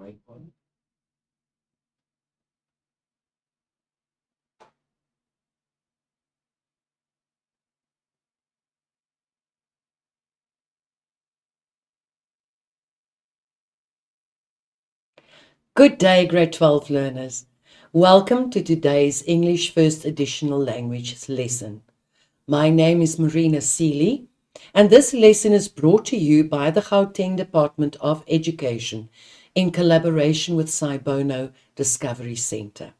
mic on. Good day, grade 12 learners. Welcome to today's English First Additional Languages lesson. My name is Marina Seeley, and this lesson is brought to you by the Gauteng Department of Education in collaboration with Saibono Discovery Centre.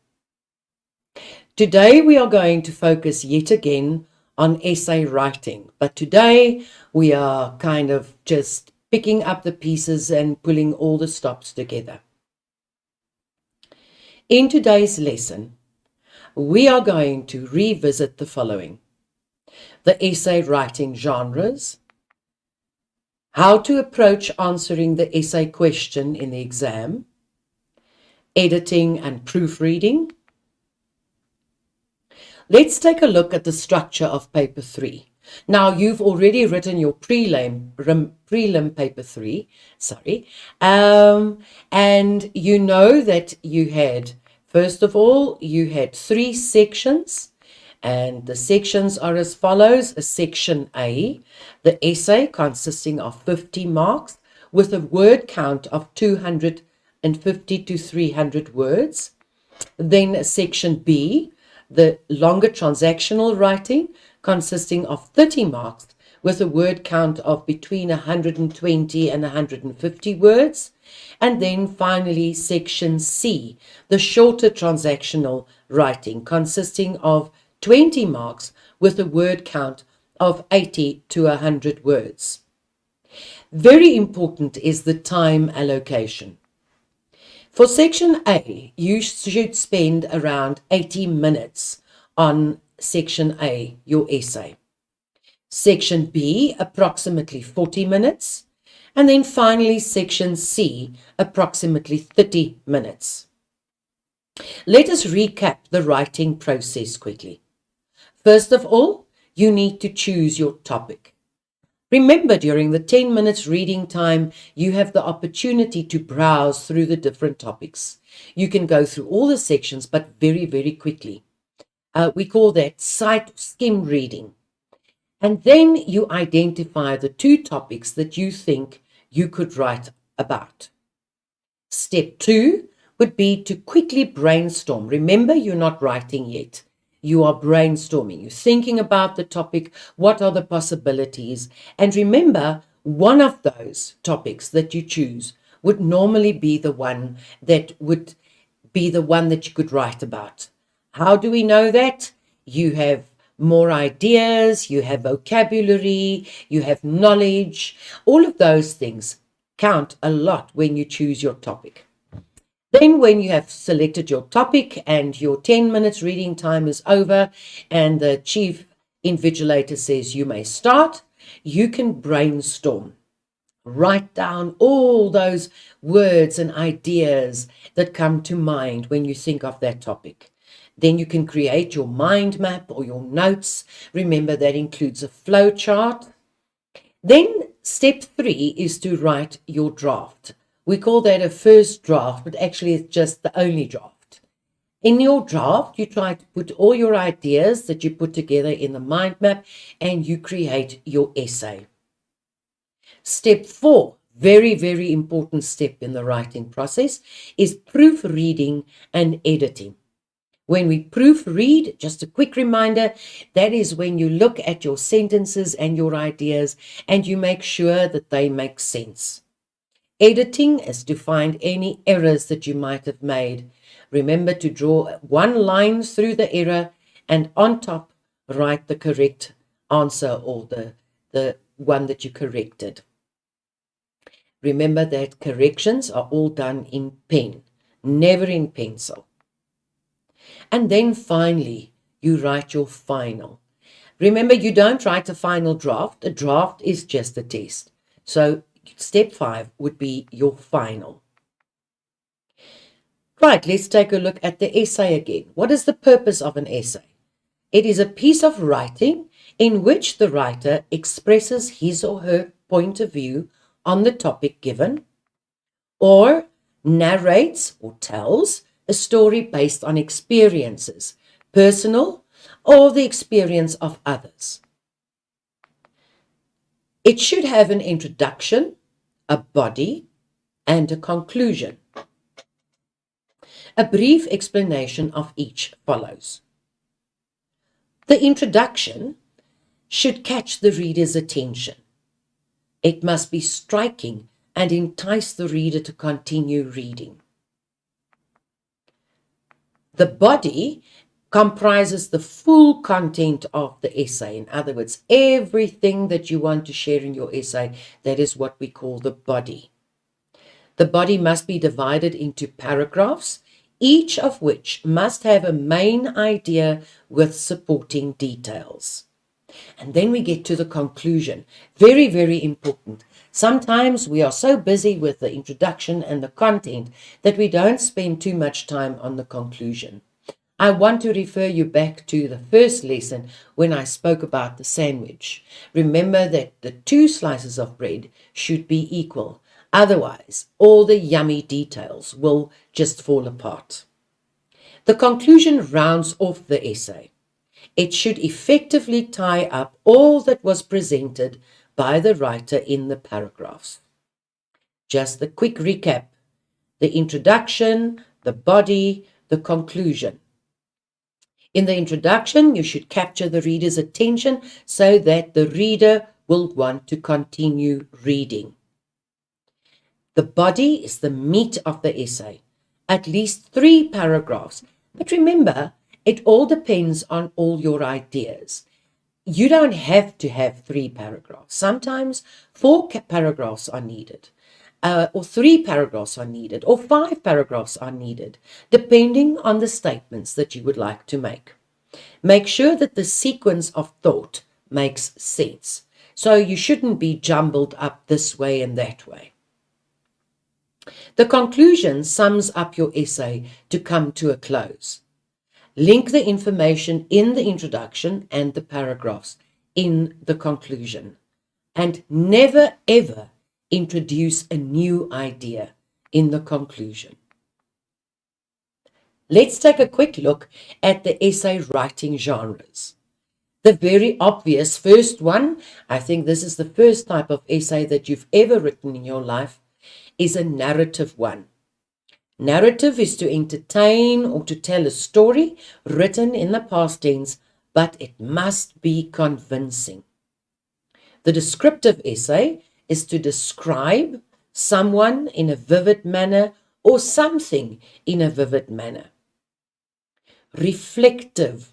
Today we are going to focus yet again on essay writing, but today we are kind of just picking up the pieces and pulling all the stops together. In today's lesson, we are going to revisit the following: the essay writing genres, how to approach answering the essay question in the exam, editing and proofreading. Let's take a look at the structure of paper 3. Now, you've already written your prelim paper 3, and you know that you had, first of all, you had 3 sections, and the sections are as follows. A section A, the essay consisting of 50 marks with a word count of 250 to 300 words. Then a section B, the longer transactional writing consisting of 30 marks with a word count of between 120 and 150 words. And then finally section C, the shorter transactional writing consisting of 20 marks with a word count of 80 to 100 words. Very important is the time allocation. For section A, you should spend around 80 minutes on section A, your essay. Section B, approximately 40 minutes. And then finally, section C, approximately 30 minutes. Let us recap the writing process quickly. First of all, you need to choose your topic. Remember, during the 10 minutes reading time, you have the opportunity to browse through the different topics. You can go through all the sections, but very, very quickly. We call that sight skim reading. And then you identify the 2 topics that you think you could write about. Step 2 would be to quickly brainstorm. Remember, you're not writing yet. You are brainstorming. You're thinking about the topic. What are the possibilities? And remember, one of those topics that you choose would normally be the one that you could write about. How do we know that? You have more ideas, you have vocabulary, you have knowledge. All of those things count a lot when you choose your topic. Then when you have selected your topic and your 10 minutes reading time is over and the chief invigilator says you may start, you can brainstorm. Write down all those words and ideas that come to mind when you think of that topic. Then you can create your mind map or your notes. Remember, that includes a flow chart. Then step 3 is to write your draft. We call that a first draft, but actually it's just the only draft. In your draft, you try to put all your ideas that you put together in the mind map and you create your essay. Step 4, very, very important step in the writing process, is proofreading and editing. When we proofread, just a quick reminder, that is when you look at your sentences and your ideas and you make sure that they make sense. Editing is to find any errors that you might have made. Remember to draw 1 line through the error and on top write the correct answer or the one that you corrected. Remember that corrections are all done in pen, never in pencil. And then finally, you write your final. Remember, you don't write a final draft. A draft is just a test. So step 5 would be your final. Right, let's take a look at the essay again. What is the purpose of an essay? It is a piece of writing in which the writer expresses his or her point of view on the topic given, or narrates or tells a story based on experiences, personal or the experience of others. It should have an introduction, a body, and a conclusion. A brief explanation of each follows. The introduction should catch the reader's attention. It must be striking and entice the reader to continue reading. The body comprises the full content of the essay. In other words, everything that you want to share in your essay, that is what we call the body. The body must be divided into paragraphs, each of which must have a main idea with supporting details. And then we get to the conclusion. Very, very important. Sometimes we are so busy with the introduction and the content that we don't spend too much time on the conclusion. I want to refer you back to the first lesson when I spoke about the sandwich. Remember that the 2 slices of bread should be equal. Otherwise, all the yummy details will just fall apart. The conclusion rounds off the essay. It should effectively tie up all that was presented by the writer in the paragraphs. Just a quick recap: the introduction, the body, the conclusion. In the introduction, you should capture the reader's attention so that the reader will want to continue reading. The body is the meat of the essay, at least 3 paragraphs. But remember, it all depends on all your ideas. You don't have to have 3 paragraphs. Sometimes 4 paragraphs are needed, or 3 paragraphs are needed, or 5 paragraphs are needed, depending on the statements that you would like to make. Make sure that the sequence of thought makes sense. So you shouldn't be jumbled up this way and that way. The conclusion sums up your essay to come to a close. Link the information in the introduction and the paragraphs in the conclusion. And never ever introduce a new idea in the conclusion. Let's take a quick look at the essay writing genres. The very obvious first one, I think this is the first type of essay that you've ever written in your life, is a narrative one. Narrative is to entertain or to tell a story written in the past tense, but it must be convincing. The descriptive essay is to describe someone in a vivid manner or something in a vivid manner. Reflective.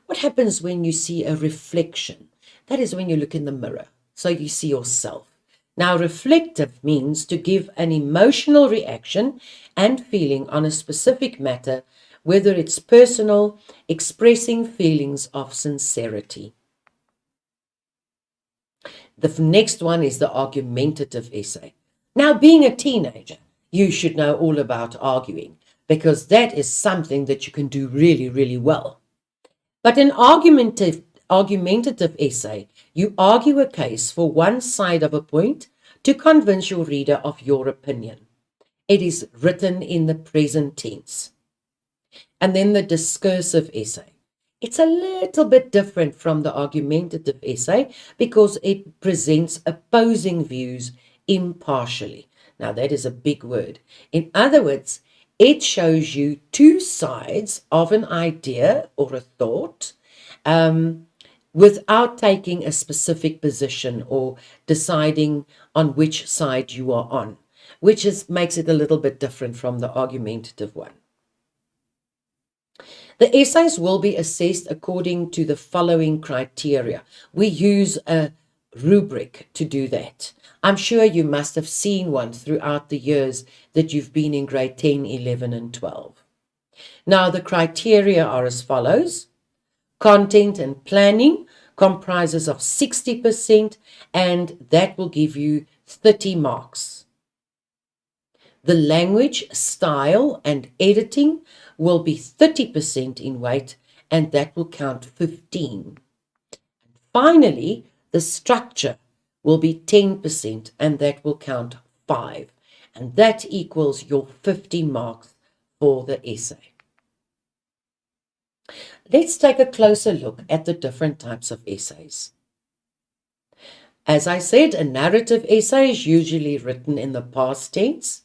What happens when you see a reflection? That is when you look in the mirror, so you see yourself. Now, reflective means to give an emotional reaction and feeling on a specific matter, whether it's personal, expressing feelings of sincerity. The next one is the argumentative essay. Now, being a teenager, you should know all about arguing, because that is something that you can do really, really well. But an argumentative essay, you argue a case for one side of a point to convince your reader of your opinion. It is written in the present tense. And then the discursive essay. It's a little bit different from the argumentative essay because it presents opposing views impartially. Now, that is a big word. In other words, it shows you 2 sides of an idea or a thought without taking a specific position or deciding on which side you are on, which makes it a little bit different from the argumentative one. The essays will be assessed according to the following criteria. We use a rubric to do that. I'm sure you must have seen one throughout the years that you've been in grade 10, 11, and 12. Now, the criteria are as follows. Content and planning comprises of 60%, and that will give you 30 marks. The language, style, and editing will be 30% in weight, and that will count 15. Finally, the structure will be 10%, and that will count 5. and that equals your 50 marks for the essay. Let's take a closer look at the different types of essays. As I said, a narrative essay is usually written in the past tense.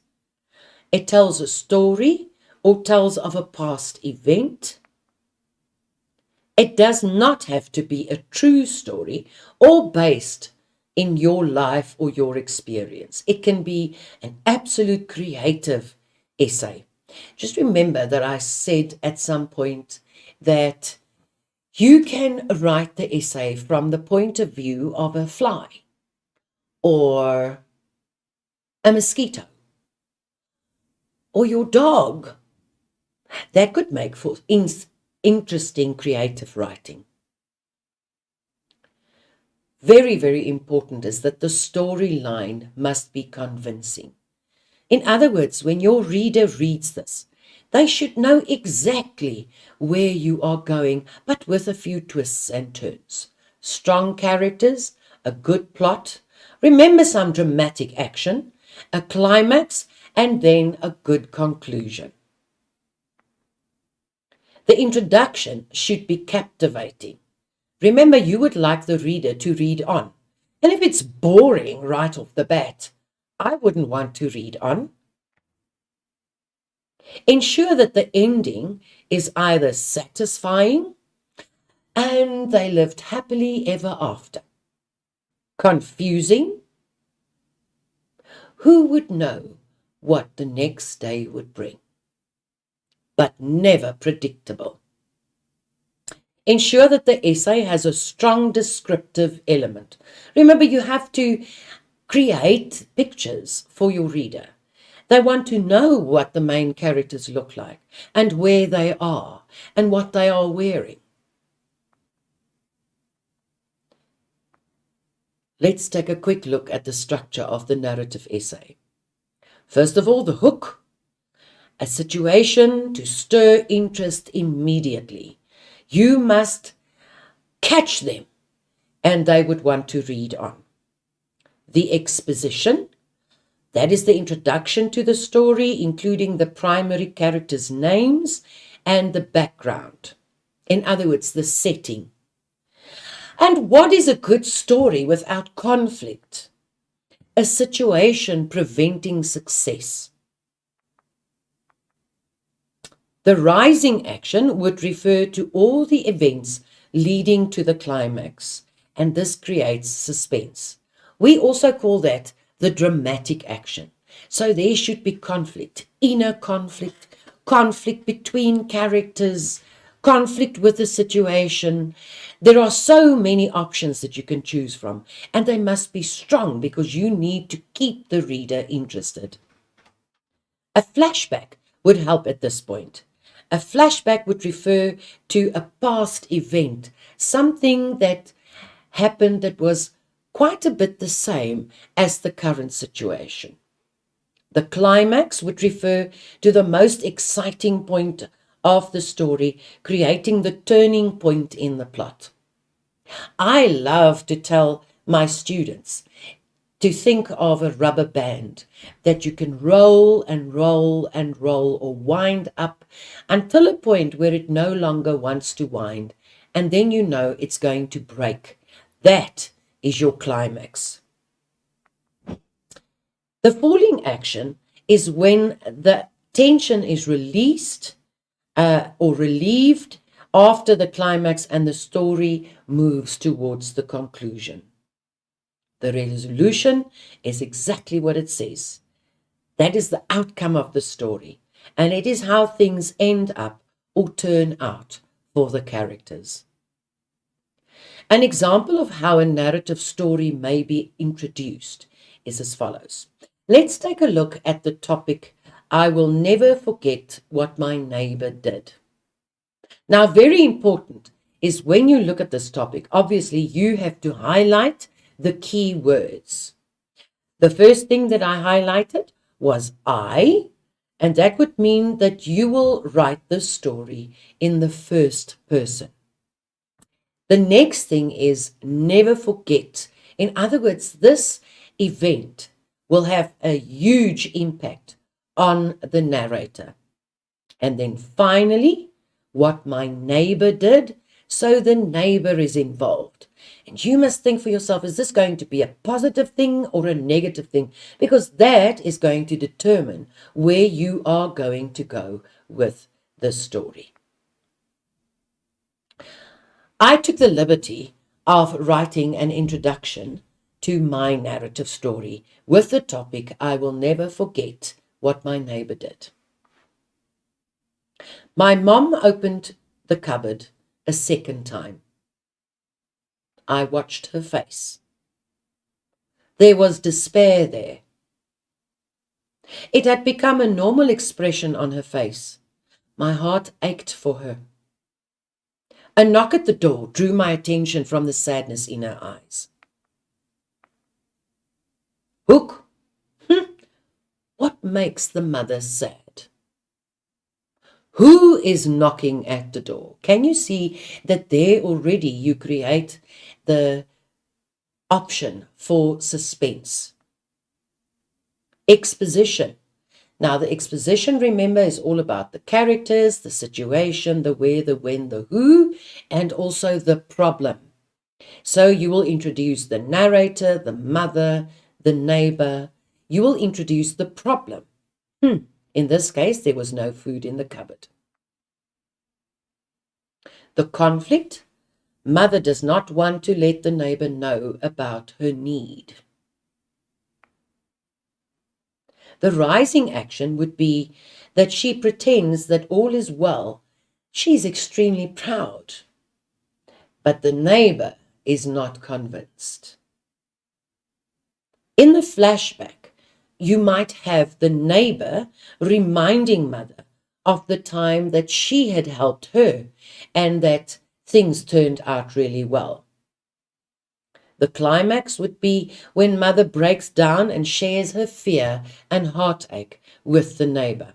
It tells a story or tells of a past event. It does not have to be a true story or based in your life or your experience. It can be an absolute creative essay. Just remember that I said at some point that you can write the essay from the point of view of a fly or a mosquito or your dog. That could make for interesting creative writing. Very, very important is that the storyline must be convincing. In other words, when your reader reads this, they should know exactly where you are going, but with a few twists and turns. Strong characters, a good plot, remember some dramatic action, a climax, and then a good conclusion. The introduction should be captivating. Remember, you would like the reader to read on. And if it's boring right off the bat, I wouldn't want to read on. Ensure that the ending is either satisfying and they lived happily ever after. Confusing. Who would know what the next day would bring? But never predictable. Ensure that the essay has a strong descriptive element. Remember, you have to create pictures for your reader. They want to know what the main characters look like and where they are and what they are wearing. Let's take a quick look at the structure of the narrative essay. First of all, the hook, a situation to stir interest immediately. You must catch them and they would want to read on. The exposition, that is the introduction to the story, including the primary characters' names and the background. In other words, the setting. And what is a good story without conflict? A situation preventing success. The rising action would refer to all the events leading to the climax, and this creates suspense. We also call that the dramatic action. So there should be conflict, inner conflict, conflict between characters, conflict with the situation. There are so many options that you can choose from, and they must be strong because you need to keep the reader interested. A flashback would help at this point. A flashback would refer to a past event, something that happened that was quite a bit the same as the current situation. The climax would refer to the most exciting point of the story, creating the turning point in the plot. I love to tell my students to think of a rubber band that you can roll and roll and roll or wind up until a point where it no longer wants to wind, and then you know it's going to break. That is your climax. The falling action is when the tension is released or relieved after the climax and the story moves towards the conclusion. The resolution is exactly what it says. That is the outcome of the story, and it is how things end up or turn out for the characters. An example of how a narrative story may be introduced is as follows. Let's take a look at the topic, I will never forget what my neighbor did. Now, very important is when you look at this topic, obviously you have to highlight the key words. The first thing that I highlighted was I, and that would mean that you will write the story in the first person. The next thing is never forget. In other words, this event will have a huge impact on the narrator. And then finally, what my neighbor did. So the neighbor is involved. And you must think for yourself, is this going to be a positive thing or a negative thing? Because that is going to determine where you are going to go with the story. I took the liberty of writing an introduction to my narrative story with the topic, I will never forget what my neighbor did. My mom opened the cupboard a second time. I watched her face. There was despair there. It had become a normal expression on her face. My heart ached for her. A knock at the door drew my attention from the sadness in her eyes. Hoek, what makes the mother sad? Who is knocking at the door? Can you see that there already you create the option for suspense? Exposition. Now, the exposition, remember, is all about the characters, the situation, the where, the when, the who, and also the problem. So you will introduce the narrator, the mother, the neighbor. You will introduce the problem. In this case, there was no food in the cupboard. The conflict. Mother does not want to let the neighbor know about her need. The rising action would be that she pretends that all is well. She's extremely proud. But the neighbor is not convinced. In the flashback, you might have the neighbor reminding mother of the time that she had helped her and that things turned out really well. The climax would be when mother breaks down and shares her fear and heartache with the neighbor.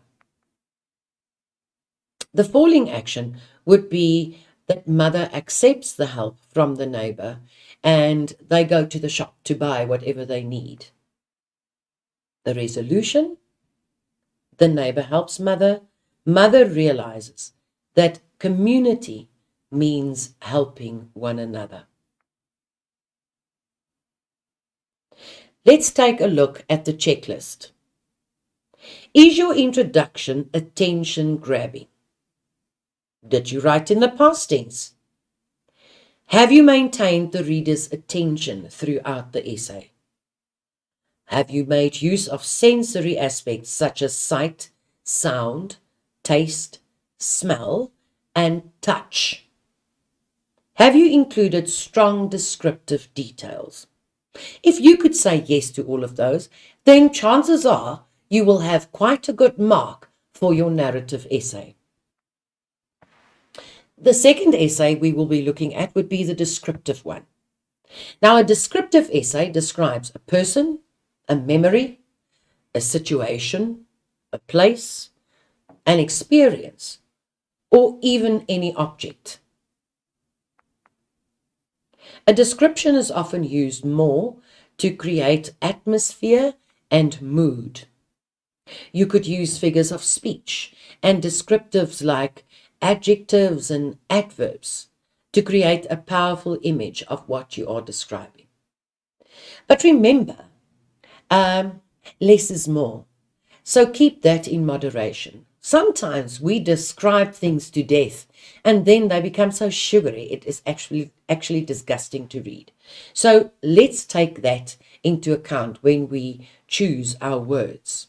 The falling action would be that mother accepts the help from the neighbor and they go to the shop to buy whatever they need. The resolution, the neighbor helps mother. Mother realizes that community means helping one another. Let's take a look at the checklist. Is your introduction attention grabbing? Did you write in the past tense? Have you maintained the reader's attention throughout the essay? Have you made use of sensory aspects such as sight, sound, taste, smell, and touch? Have you included strong descriptive details? If you could say yes to all of those, then chances are you will have quite a good mark for your narrative essay. The second essay we will be looking at would be the descriptive one. Now, a descriptive essay describes a person, a memory, a situation, a place, an experience, or even any object. A description is often used more to create atmosphere and mood. You could use figures of speech and descriptives like adjectives and adverbs to create a powerful image of what you are describing. But remember, less is more. So keep that in moderation. Sometimes we describe things to death and then they become so sugary, it is actually disgusting to read. So let's take that into account when we choose our words.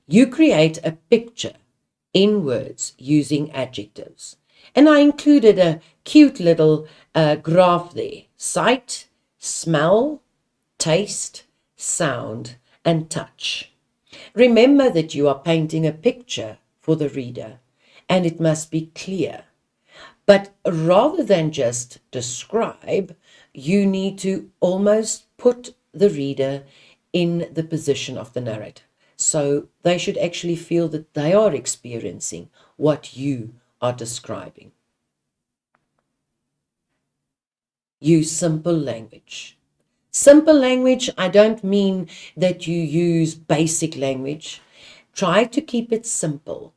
You create a picture in words using adjectives. And I included a cute little graph there. Sight, smell, taste, sound, and touch. Remember that you are painting a picture for the reader, and it must be clear. But rather than just describe, you need to almost put the reader in the position of the narrator. So they should actually feel that they are experiencing what you are describing. Use simple language. Simple language, I don't mean that you use basic language. Try to keep it simple.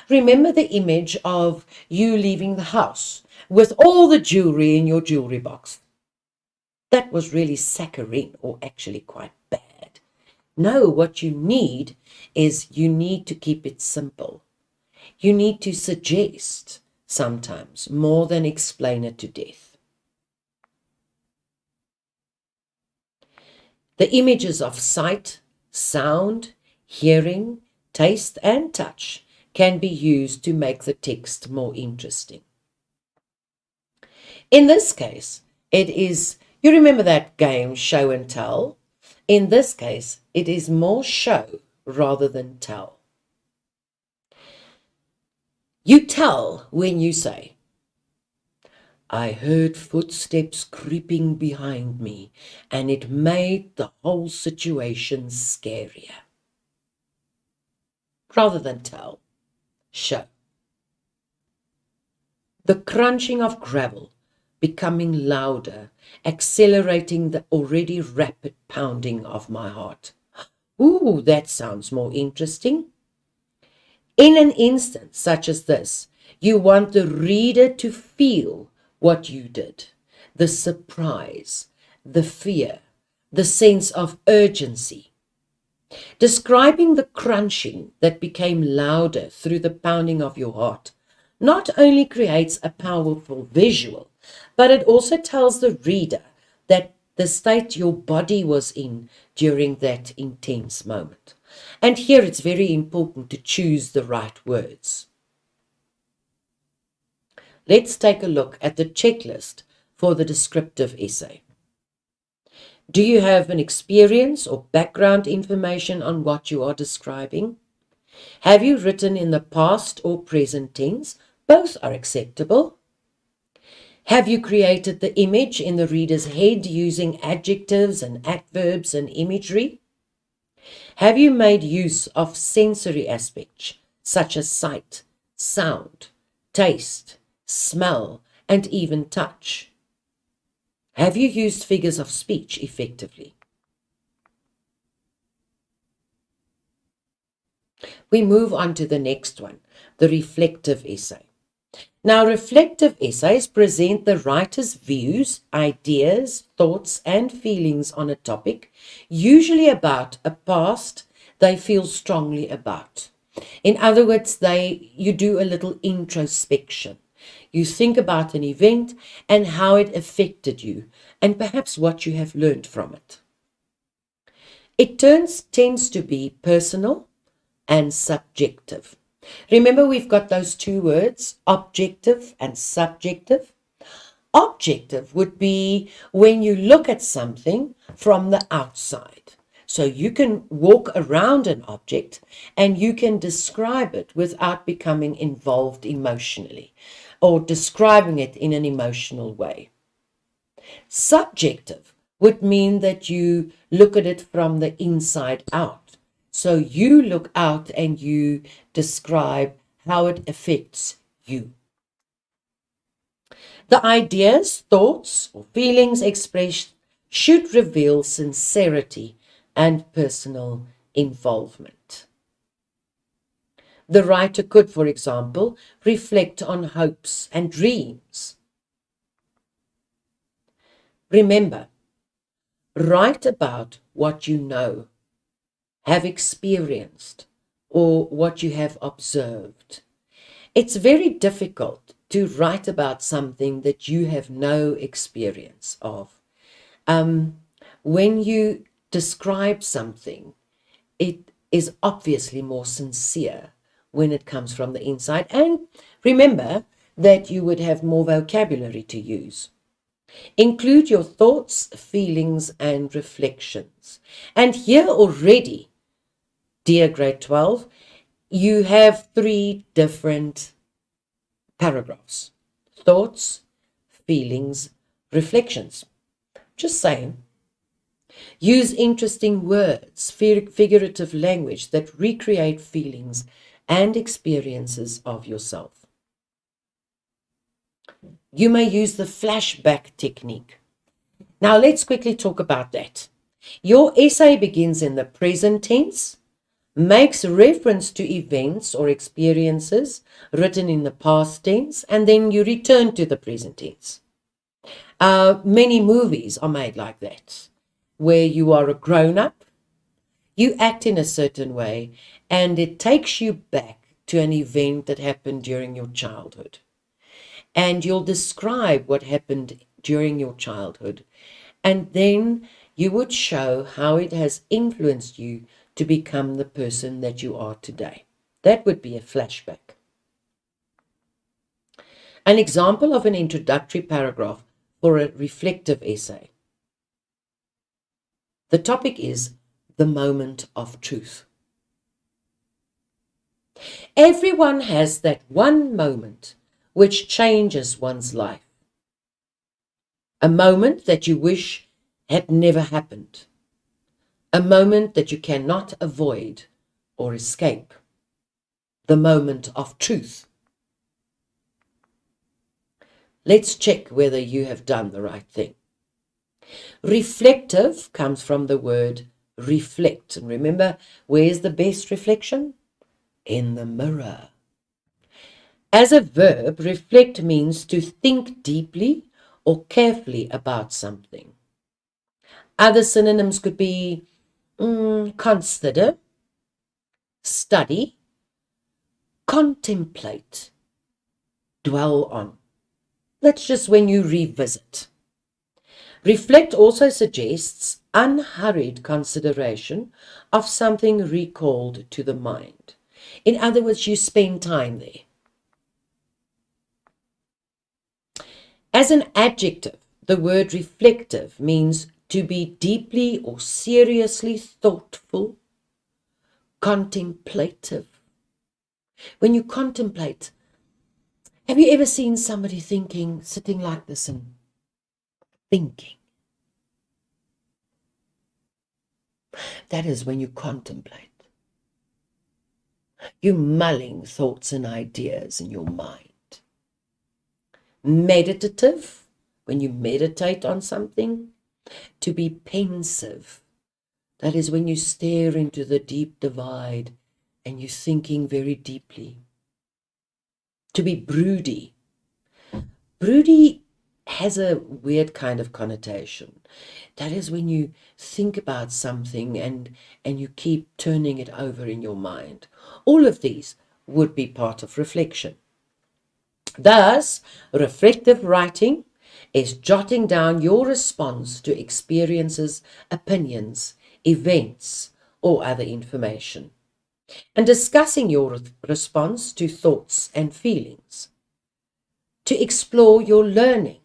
Remember the image of you leaving the house with all the jewelry in your jewelry box. That was really saccharine, or actually quite bad. No, what you need is you need to keep it simple. You need to suggest sometimes more than explain it to death. The images of sight, sound, hearing, taste, and touch can be used to make the text more interesting. In this case, it is, you remember that game, show and tell? In this case, it is more show rather than tell. You tell when you say, I heard footsteps creeping behind me, and it made the whole situation scarier. Rather than tell, show. The crunching of gravel becoming louder, accelerating the already rapid pounding of my heart. Ooh, that sounds more interesting. In an instance such as this, you want the reader to feel what you did, the surprise, the fear, the sense of urgency. Describing the crunching that became louder through the pounding of your heart not only creates a powerful visual, but it also tells the reader that the state your body was in during that intense moment. And here it's very important to choose the right words. Let's take a look at the checklist for the descriptive essay. Do you have an experience or background information on what you are describing? Have you written in the past or present tense? Both are acceptable. Have you created the image in the reader's head using adjectives and adverbs and imagery? Have you made use of sensory aspects such as sight, sound, taste, smell, and even touch? Have you used figures of speech effectively? We move on to the next one, the reflective essay. Now, reflective essays present the writer's views, ideas, thoughts, and feelings on a topic, usually about a past they feel strongly about. In other words, you do a little introspection. You think about an event and how it affected you, and perhaps what you have learned from it. It tends to be personal and subjective. Remember, we've got those two words, objective and subjective. Objective would be when you look at something from the outside. So you can walk around an object and you can describe it without becoming involved emotionally or describing it in an emotional way. Subjective would mean that you look at it from the inside out. So you look out and you describe how it affects you. The ideas, thoughts, or feelings expressed should reveal sincerity and personal involvement. The writer could, for example, reflect on hopes and dreams. Remember, write about what you know, have experienced, or what you have observed. It's very difficult to write about something that you have no experience of. When you describe something, it is obviously more sincere when it comes from the inside. And remember that you would have more vocabulary to use. Include your thoughts, feelings, and reflections. And here already, dear grade 12, you have 3 different paragraphs: thoughts, feelings, reflections. Just saying. Use interesting words, figurative language that recreate feelings and experiences of yourself. You may use the flashback technique. Now let's quickly talk about that. Your essay begins in the present tense, makes reference to events or experiences written in the past tense, and then you return to the present tense. Many movies are made like that, where you are a grown-up, you act in a certain way, and it takes you back to an event that happened during your childhood. And you'll describe what happened during your childhood, and then you would show how it has influenced you to become the person that you are today. That would be a flashback. An example of an introductory paragraph for a reflective essay. The topic is the moment of truth. Everyone has that one moment which changes one's life. A moment that you wish had never happened. A moment that you cannot avoid or escape. The moment of truth. Let's check whether you have done the right thing. Reflective comes from the word reflect. And remember, where's the best reflection? In the mirror. As a verb, reflect means to think deeply or carefully about something. Other synonyms could be consider, study, contemplate, dwell on. That's just when you revisit. Reflect also suggests unhurried consideration of something recalled to the mind. In other words, you spend time there. As an adjective, the word reflective means to be deeply or seriously thoughtful, contemplative. When you contemplate, have you ever seen somebody thinking, sitting like this and thinking? That is when you contemplate. You're mulling thoughts and ideas in your mind. Meditative, when you meditate on something. To be pensive, that is when you stare into the deep divide and you're thinking very deeply. To be broody. Broody has a weird kind of connotation. That is when you think about something and you keep turning it over in your mind. All of these would be part of reflection. Thus, reflective writing is jotting down your response to experiences, opinions, events, or other information, and discussing your response to thoughts and feelings, to explore your learning,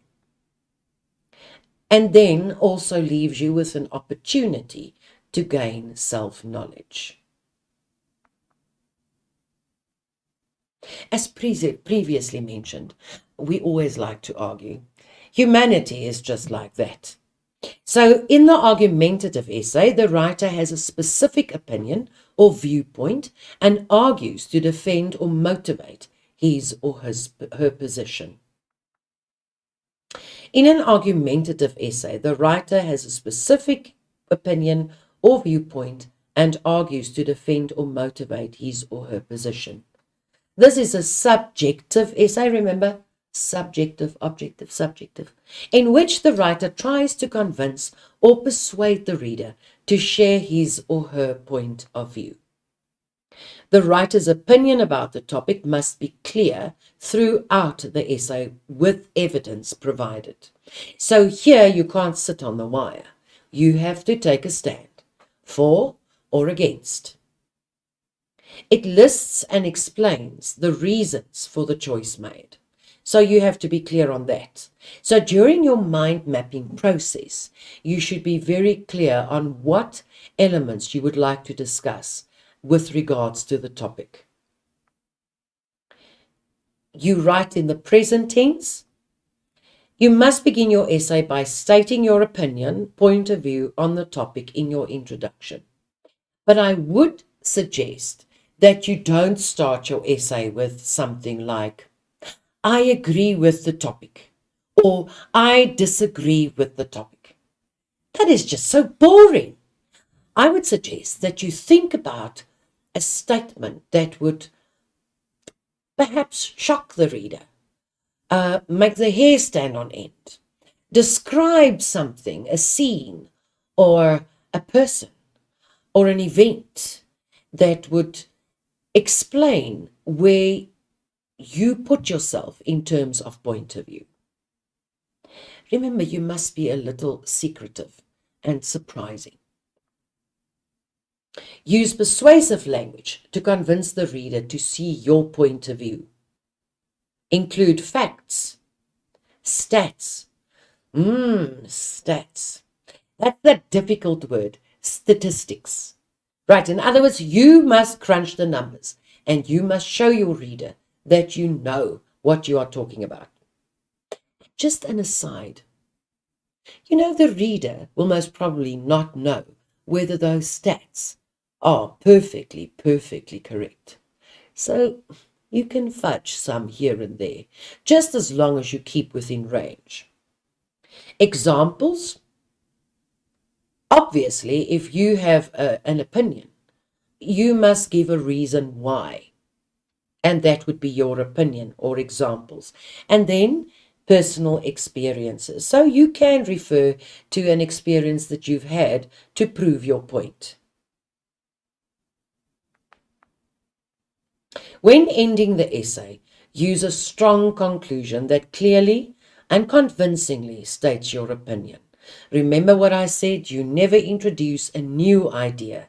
and then also leaves you with an opportunity to gain self-knowledge. As previously mentioned, we always like to argue. Humanity is just like that. So in the argumentative essay, the writer has a specific opinion or viewpoint and argues to defend or motivate his or her position. In an argumentative essay, the writer has a specific opinion or viewpoint and argues to defend or motivate his or her position. This is a subjective essay, remember? Subjective, objective, subjective, in which the writer tries to convince or persuade the reader to share his or her point of view. The writer's opinion about the topic must be clear throughout the essay with evidence provided. So here you can't sit on the wire. You have to take a stand for or against. It lists and explains the reasons for the choice made. So you have to be clear on that. So during your mind mapping process, you should be very clear on what elements you would like to discuss with regards to the topic. You write in the present tense. You must begin your essay by stating your opinion, point of view on the topic in your introduction. But I would suggest that you don't start your essay with something like, I agree with the topic, or I disagree with the topic. That is just so boring. I would suggest that you think about a statement that would perhaps shock the reader, make the hair stand on end, describe something, a scene, or a person, or an event that would explain where you put yourself in terms of point of view. Remember, you must be a little secretive and surprising. Use persuasive language to convince the reader to see your point of view. Include facts, stats. Stats. That's the difficult word, statistics. Right, in other words, you must crunch the numbers and you must show your reader that you know what you are talking about. Just an aside, the reader will most probably not know whether those stats are perfectly correct. So you can fudge some here and there, just as long as you keep within range. Examples. Obviously, if you have an opinion, you must give a reason why. And that would be your opinion or examples. And then personal experiences. So you can refer to an experience that you've had to prove your point. When ending the essay, use a strong conclusion that clearly and convincingly states your opinion. Remember what I said, you never introduce a new idea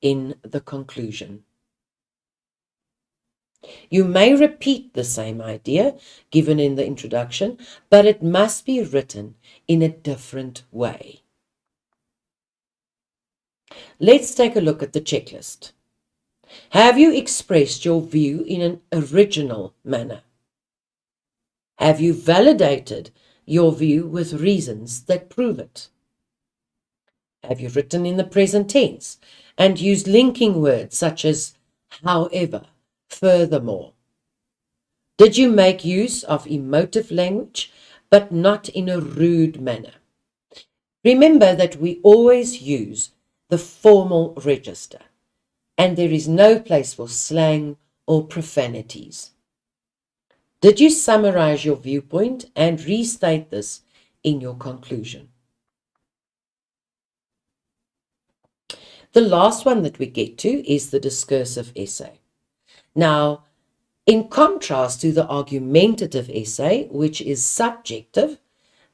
in the conclusion. You may repeat the same idea given in the introduction, but it must be written in a different way. Let's take a look at the checklist. Have you expressed your view in an original manner? Have you validated your view with reasons that prove it? Have you written in the present tense and used linking words such as however, furthermore? Did you make use of emotive language, but not in a rude manner? Remember that we always use the formal register, and there is no place for slang or profanities. Did you summarize your viewpoint and restate this in your conclusion? The last one that we get to is the discursive essay. Now, in contrast to the argumentative essay, which is subjective,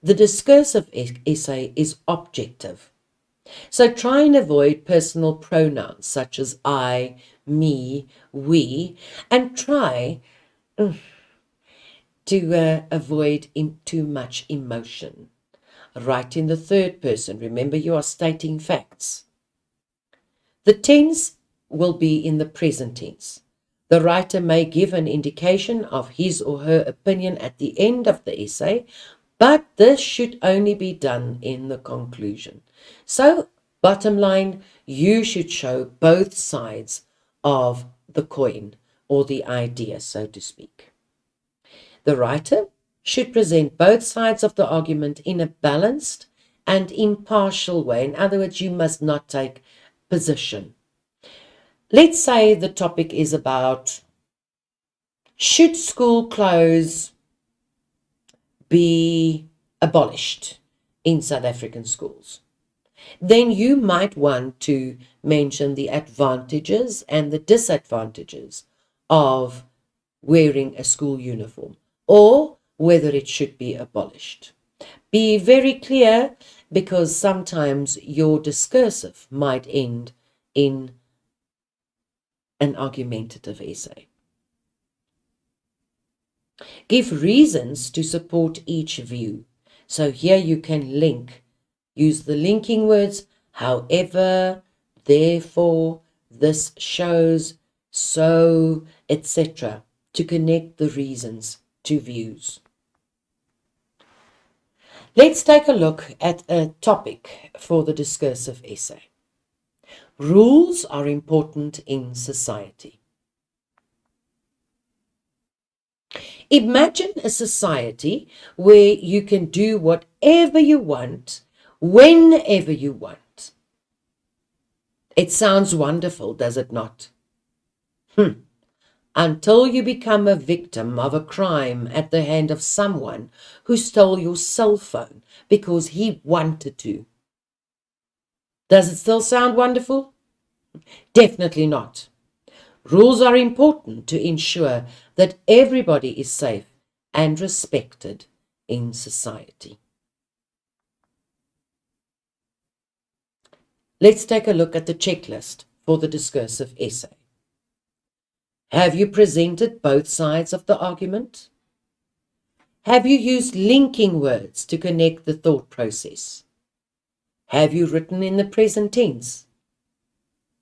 the discursive essay is objective. So try and avoid personal pronouns such as I, me, we, and try to avoid too much emotion. Write in the third person. Remember, you are stating facts. The tense will be in the present tense. The writer may give an indication of his or her opinion at the end of the essay, but this should only be done in the conclusion. So, bottom line, you should show both sides of the coin or the idea, so to speak. The writer should present both sides of the argument in a balanced and impartial way. In other words, you must not take position. Let's say the topic is about, should school clothes be abolished in South African schools? Then you might want to mention the advantages and the disadvantages of wearing a school uniform, or whether it should be abolished. Be very clear, because sometimes your discursive might end in an argumentative essay. Give reasons to support each view. So here you can link. Use the linking words, however, therefore, this shows, so, etc., to connect the reasons to views. Let's take a look at a topic for the discursive essay. Rules are important in society. Imagine a society where you can do whatever you want whenever you want. It sounds wonderful, does it not? Until you become a victim of a crime at the hand of someone who stole your cell phone because he wanted to. Does it still sound wonderful? Definitely not. Rules are important to ensure that everybody is safe and respected in society. Let's take a look at the checklist for the discursive essay. Have you presented both sides of the argument? Have you used linking words to connect the thought process? Have you written in the present tense?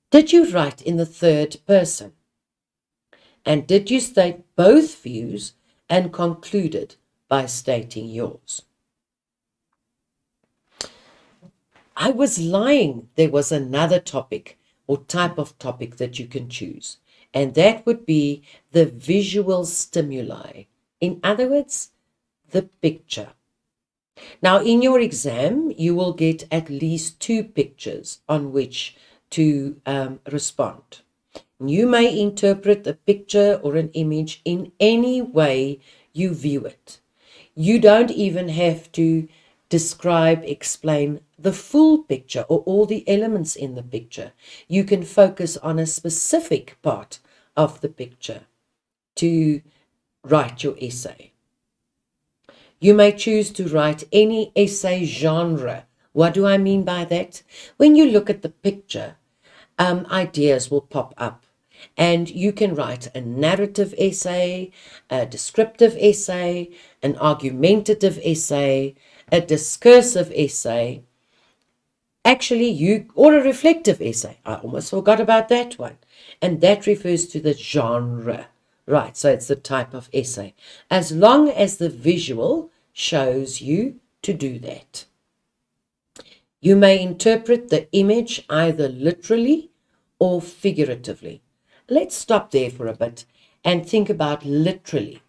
Did you write in the third person? And did you state both views and concluded by stating yours? I was lying. There was another topic or type of topic that you can choose, and that would be the visual stimuli. In other words, the picture. Now, in your exam, you will get at least 2 pictures on which to respond. You may interpret a picture or an image in any way you view it. You don't even have to describe, explain the full picture or all the elements in the picture. You can focus on a specific part of the picture to write your essay. You may choose to write any essay genre. What do I mean by that? When you look at the picture, ideas will pop up. And you can write a narrative essay, a descriptive essay, an argumentative essay, a discursive essay, or a reflective essay. I almost forgot about that one. And that refers to the genre. Right, so it's the type of essay. As long as the visual shows you to do that. You may interpret the image either literally or figuratively. Let's stop there for a bit and think about literally.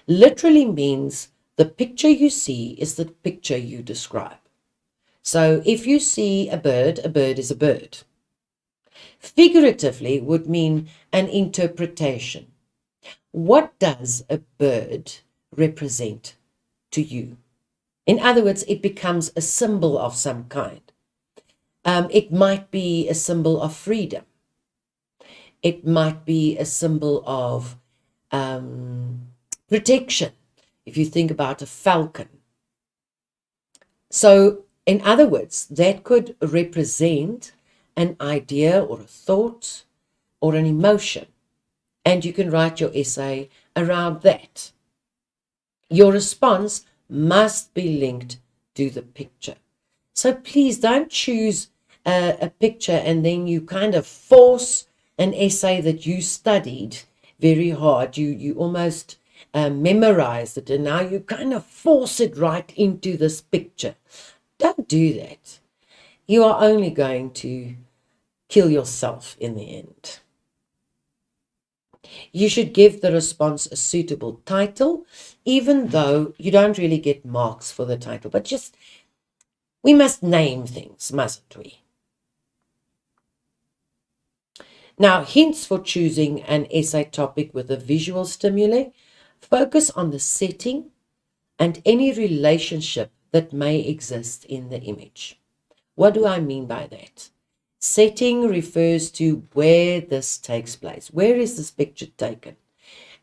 Literally means the picture you see is the picture you describe. So if you see a bird is a bird. Figuratively would mean an interpretation. What does a bird represent to you? In other words, it becomes a symbol of some kind. It might be a symbol of freedom. It might be a symbol of protection, if you think about a falcon. So, in other words, that could represent an idea or a thought or an emotion. And you can write your essay around that. Your response must be linked to the picture. So please don't choose a picture and then you kind of force an essay that you studied very hard. You almost memorized it and now you kind of force it right into this picture. Don't do that. You are only going to kill yourself in the end. You should give the response a suitable title, even though you don't really get marks for the title. But we must name things, mustn't we? Now, hints for choosing an essay topic with a visual stimuli. Focus on the setting and any relationship that may exist in the image. What do I mean by that? Setting refers to where this takes place. Where is this picture taken?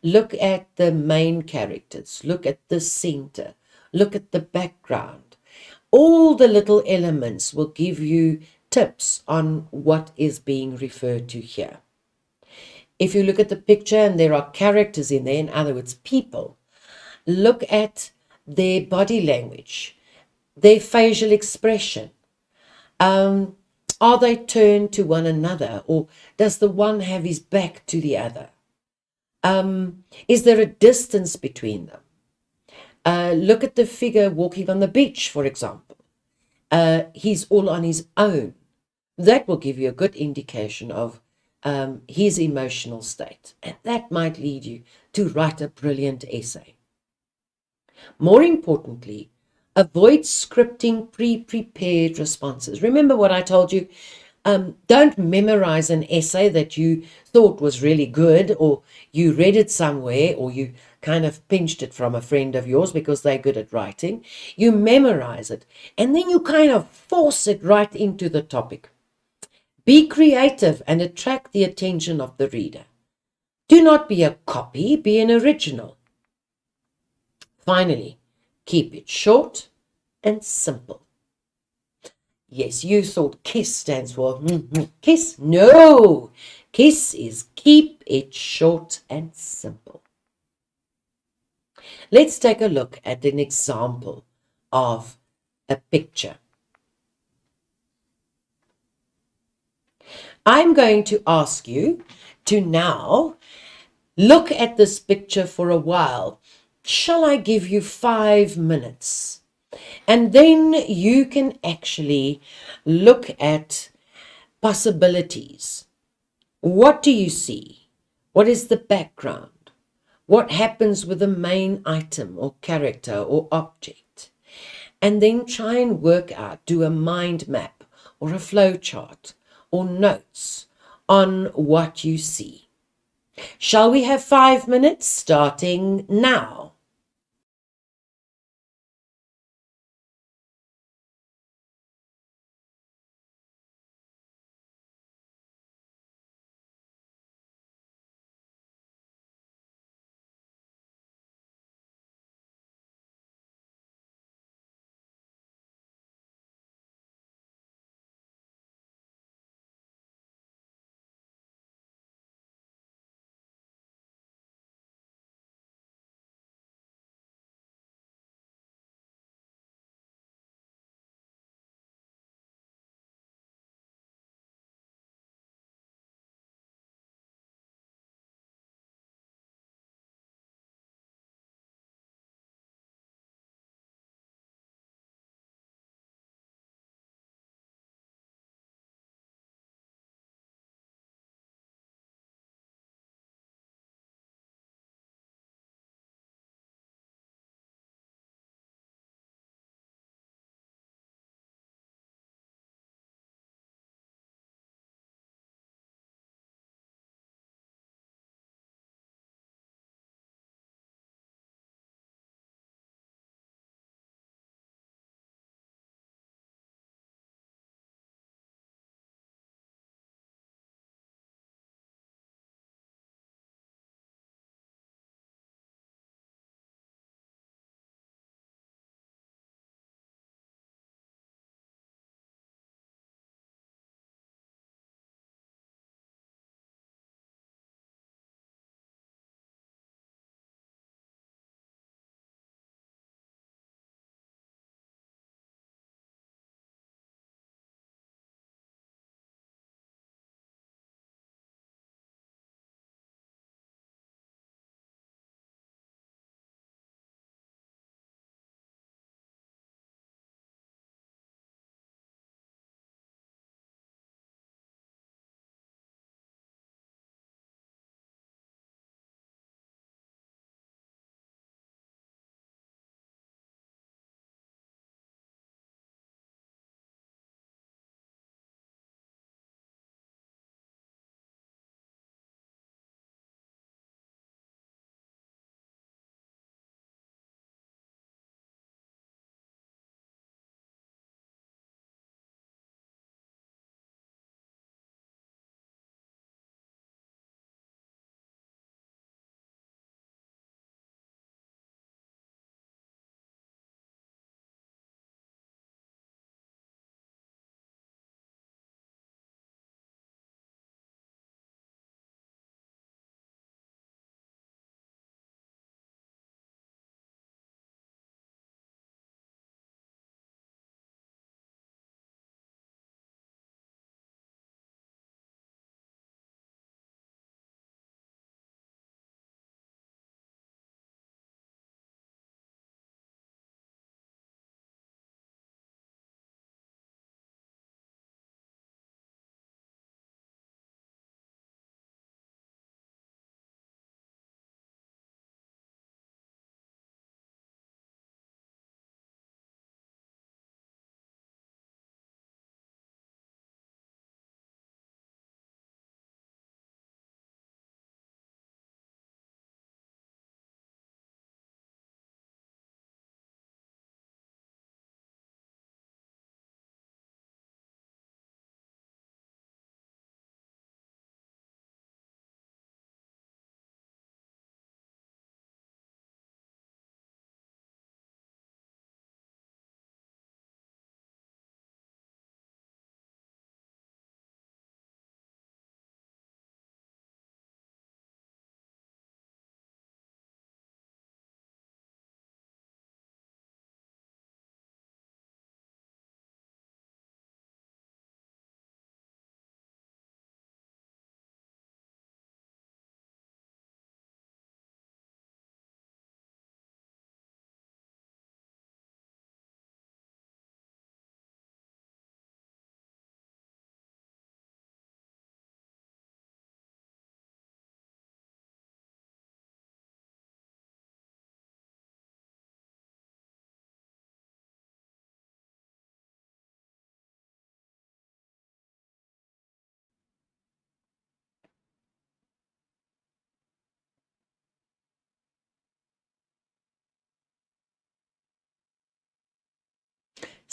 Look at the main characters. Look at the center. Look at the background. All the little elements will give you tips on what is being referred to here. If you look at the picture and there are characters in there, in other words, people, look at their body language, their facial expression. Are they turned to one another, or does the one have his back to the other? Is there a distance between them? Look at the figure walking on the beach, for example. He's all on his own. That will give you a good indication of his emotional state, and that might lead you to write a brilliant essay. More importantly, Avoid scripting pre-prepared responses. Remember what I told you? Don't memorize an essay that you thought was really good, or you read it somewhere, or you kind of pinched it from a friend of yours because they're good at writing. You memorize it, and then you kind of force it right into the topic. Be creative and attract the attention of the reader. Do not be a copy, be an original. Finally, keep it short and simple. Yes, you thought KISS stands for KISS. No, KISS is keep it short and simple. Let's take a look at an example of a picture. I'm going to ask you to now look at this picture for a while. Shall I give you 5 minutes? And then you can actually look at possibilities. What do you see? What is the background? What happens with the main item or character or object? And then try and work out, do a mind map or a flow chart or notes on what you see. Shall we have 5 minutes starting now?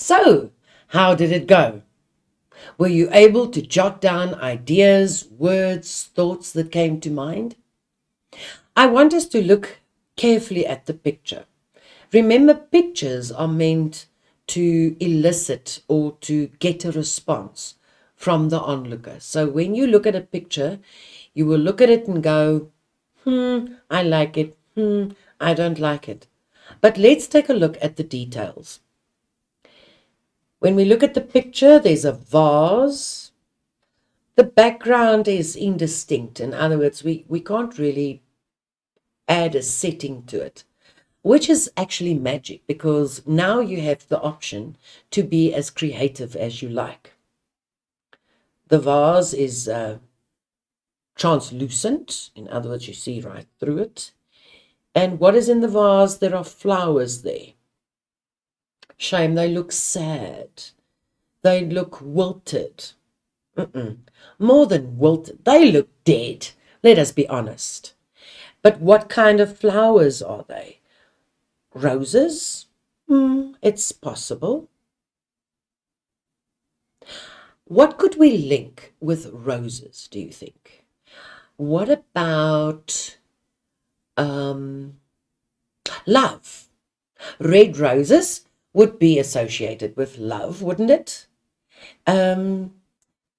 So, how did it go? Were you able to jot down ideas, words, thoughts that came to mind? I want us to look carefully at the picture. Remember, pictures are meant to elicit or to get a response from the onlooker. So when you look at a picture, you will look at it and go, I like it, I don't like it. But let's take a look at the details. When we look at the picture, there's a vase. The background is indistinct. In other words, we can't really add a setting to it, which is actually magic because now you have the option to be as creative as you like. The vase is translucent. In other words, you see right through it. And what is in the vase? There are flowers there. Shame, they look sad. They look wilted. More than wilted, they look dead. Let us be honest. But what kind of flowers are they? Roses? It's possible. What could we link with roses, do you think? What about love? Red roses would be associated with love, wouldn't it? A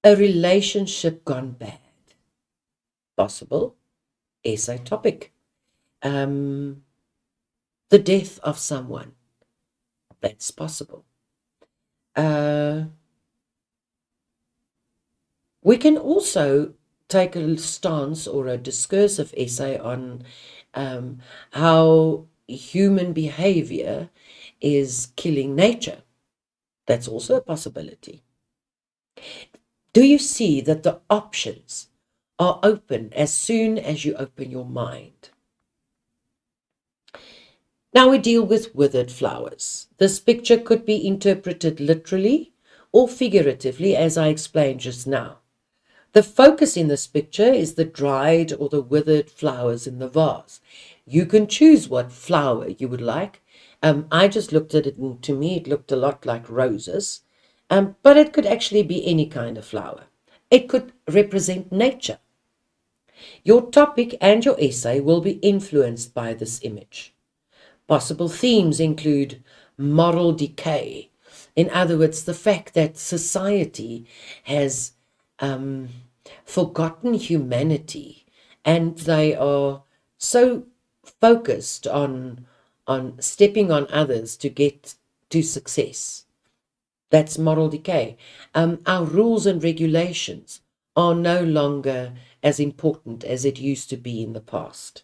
relationship gone bad. Possible. Essay topic. The death of someone. That's possible. We can also take a stance or a discursive essay on how human behavior is killing nature. That's also a possibility. Do you see that the options are open as soon as you open your mind? Now we deal with withered flowers. This picture could be interpreted literally or figuratively, as I explained just now. The focus in this picture is the dried or the withered flowers in the vase. You can choose what flower you would like. I just looked at it, and to me it looked a lot like roses. But it could actually be any kind of flower. It could represent nature. Your topic and your essay will be influenced by this image. Possible themes include moral decay. In other words, the fact that society has forgotten humanity and they are so focused on stepping on others to get to success. That's moral decay. Our rules and regulations are no longer as important as it used to be in the past.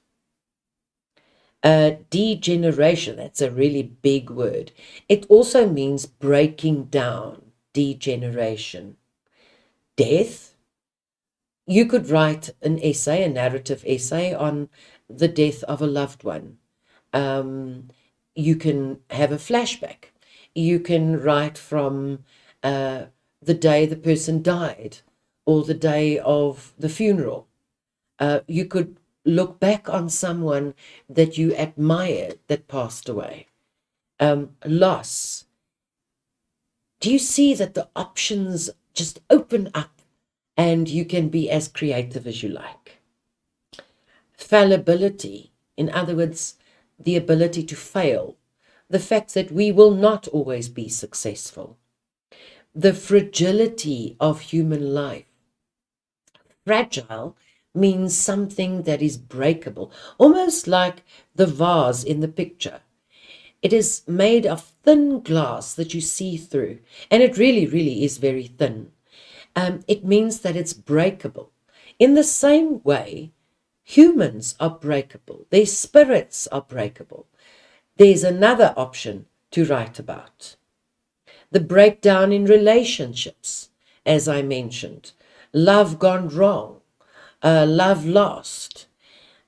Degeneration, that's a really big word. It also means breaking down, degeneration. Death, you could write an essay, a narrative essay on the death of a loved one. You can have a flashback. You can write from the day the person died or the day of the funeral. You could look back on someone that you admired that passed away. Loss. Do you see that the options just open up and you can be as creative as you like? Fallibility, in other words, the ability to fail, the fact that we will not always be successful, the fragility of human life. Fragile means something that is breakable, almost like the vase in the picture. It is made of thin glass that you see through, and it really, really is very thin. It means that it's breakable. In the same way, humans are breakable. Their spirits are breakable. There's another option to write about. The breakdown in relationships, as I mentioned, love gone wrong, love lost,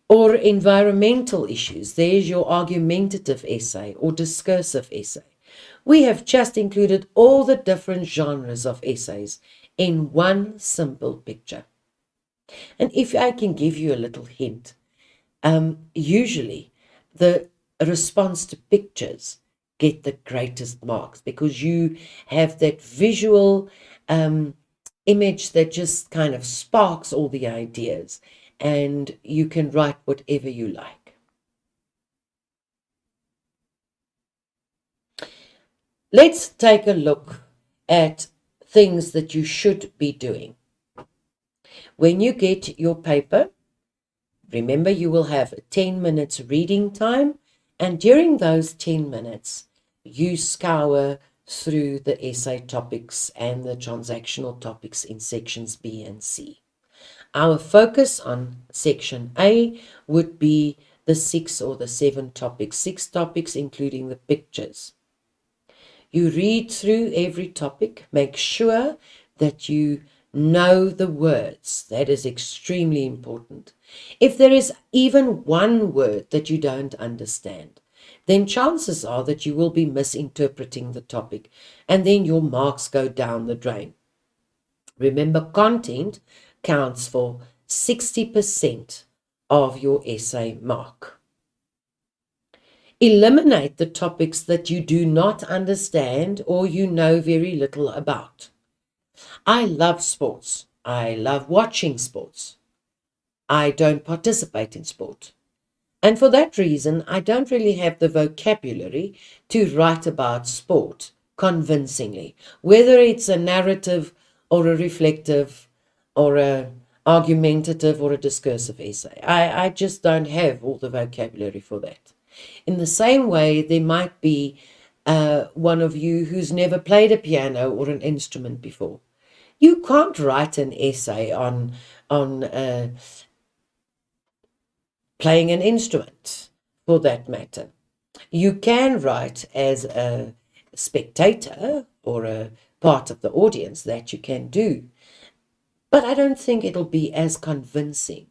or environmental issues. There's your argumentative essay or discursive essay. We have just included all the different genres of essays in one simple picture. And if I can give you a little hint, usually the response to pictures get the greatest marks, because you have that visual image that just kind of sparks all the ideas, and you can write whatever you like. Let's take a look at things that you should be doing. When you get your paper, remember you will have 10 minutes reading time, and during those 10 minutes, you scour through the essay topics and the transactional topics in sections B and C. Our focus on section A would be the 6 or the 7 topics, 6 topics including the pictures. You read through every topic, make sure that you know the words. That is extremely important. If there is even one word that you don't understand, then chances are that you will be misinterpreting the topic, and then your marks go down the drain. Remember, content counts for 60% of your essay mark. Eliminate the topics that you do not understand or you know very little about. I love sports. I love watching sports. I don't participate in sport. And for that reason, I don't really have the vocabulary to write about sport convincingly, whether it's a narrative or a reflective or a argumentative or a discursive essay. I just don't have all the vocabulary for that. In the same way, there might be one of you who's never played a piano or an instrument before. You can't write an essay on playing an instrument, for that matter. You can write as a spectator or a part of the audience, that you can do. But I don't think it'll be as convincing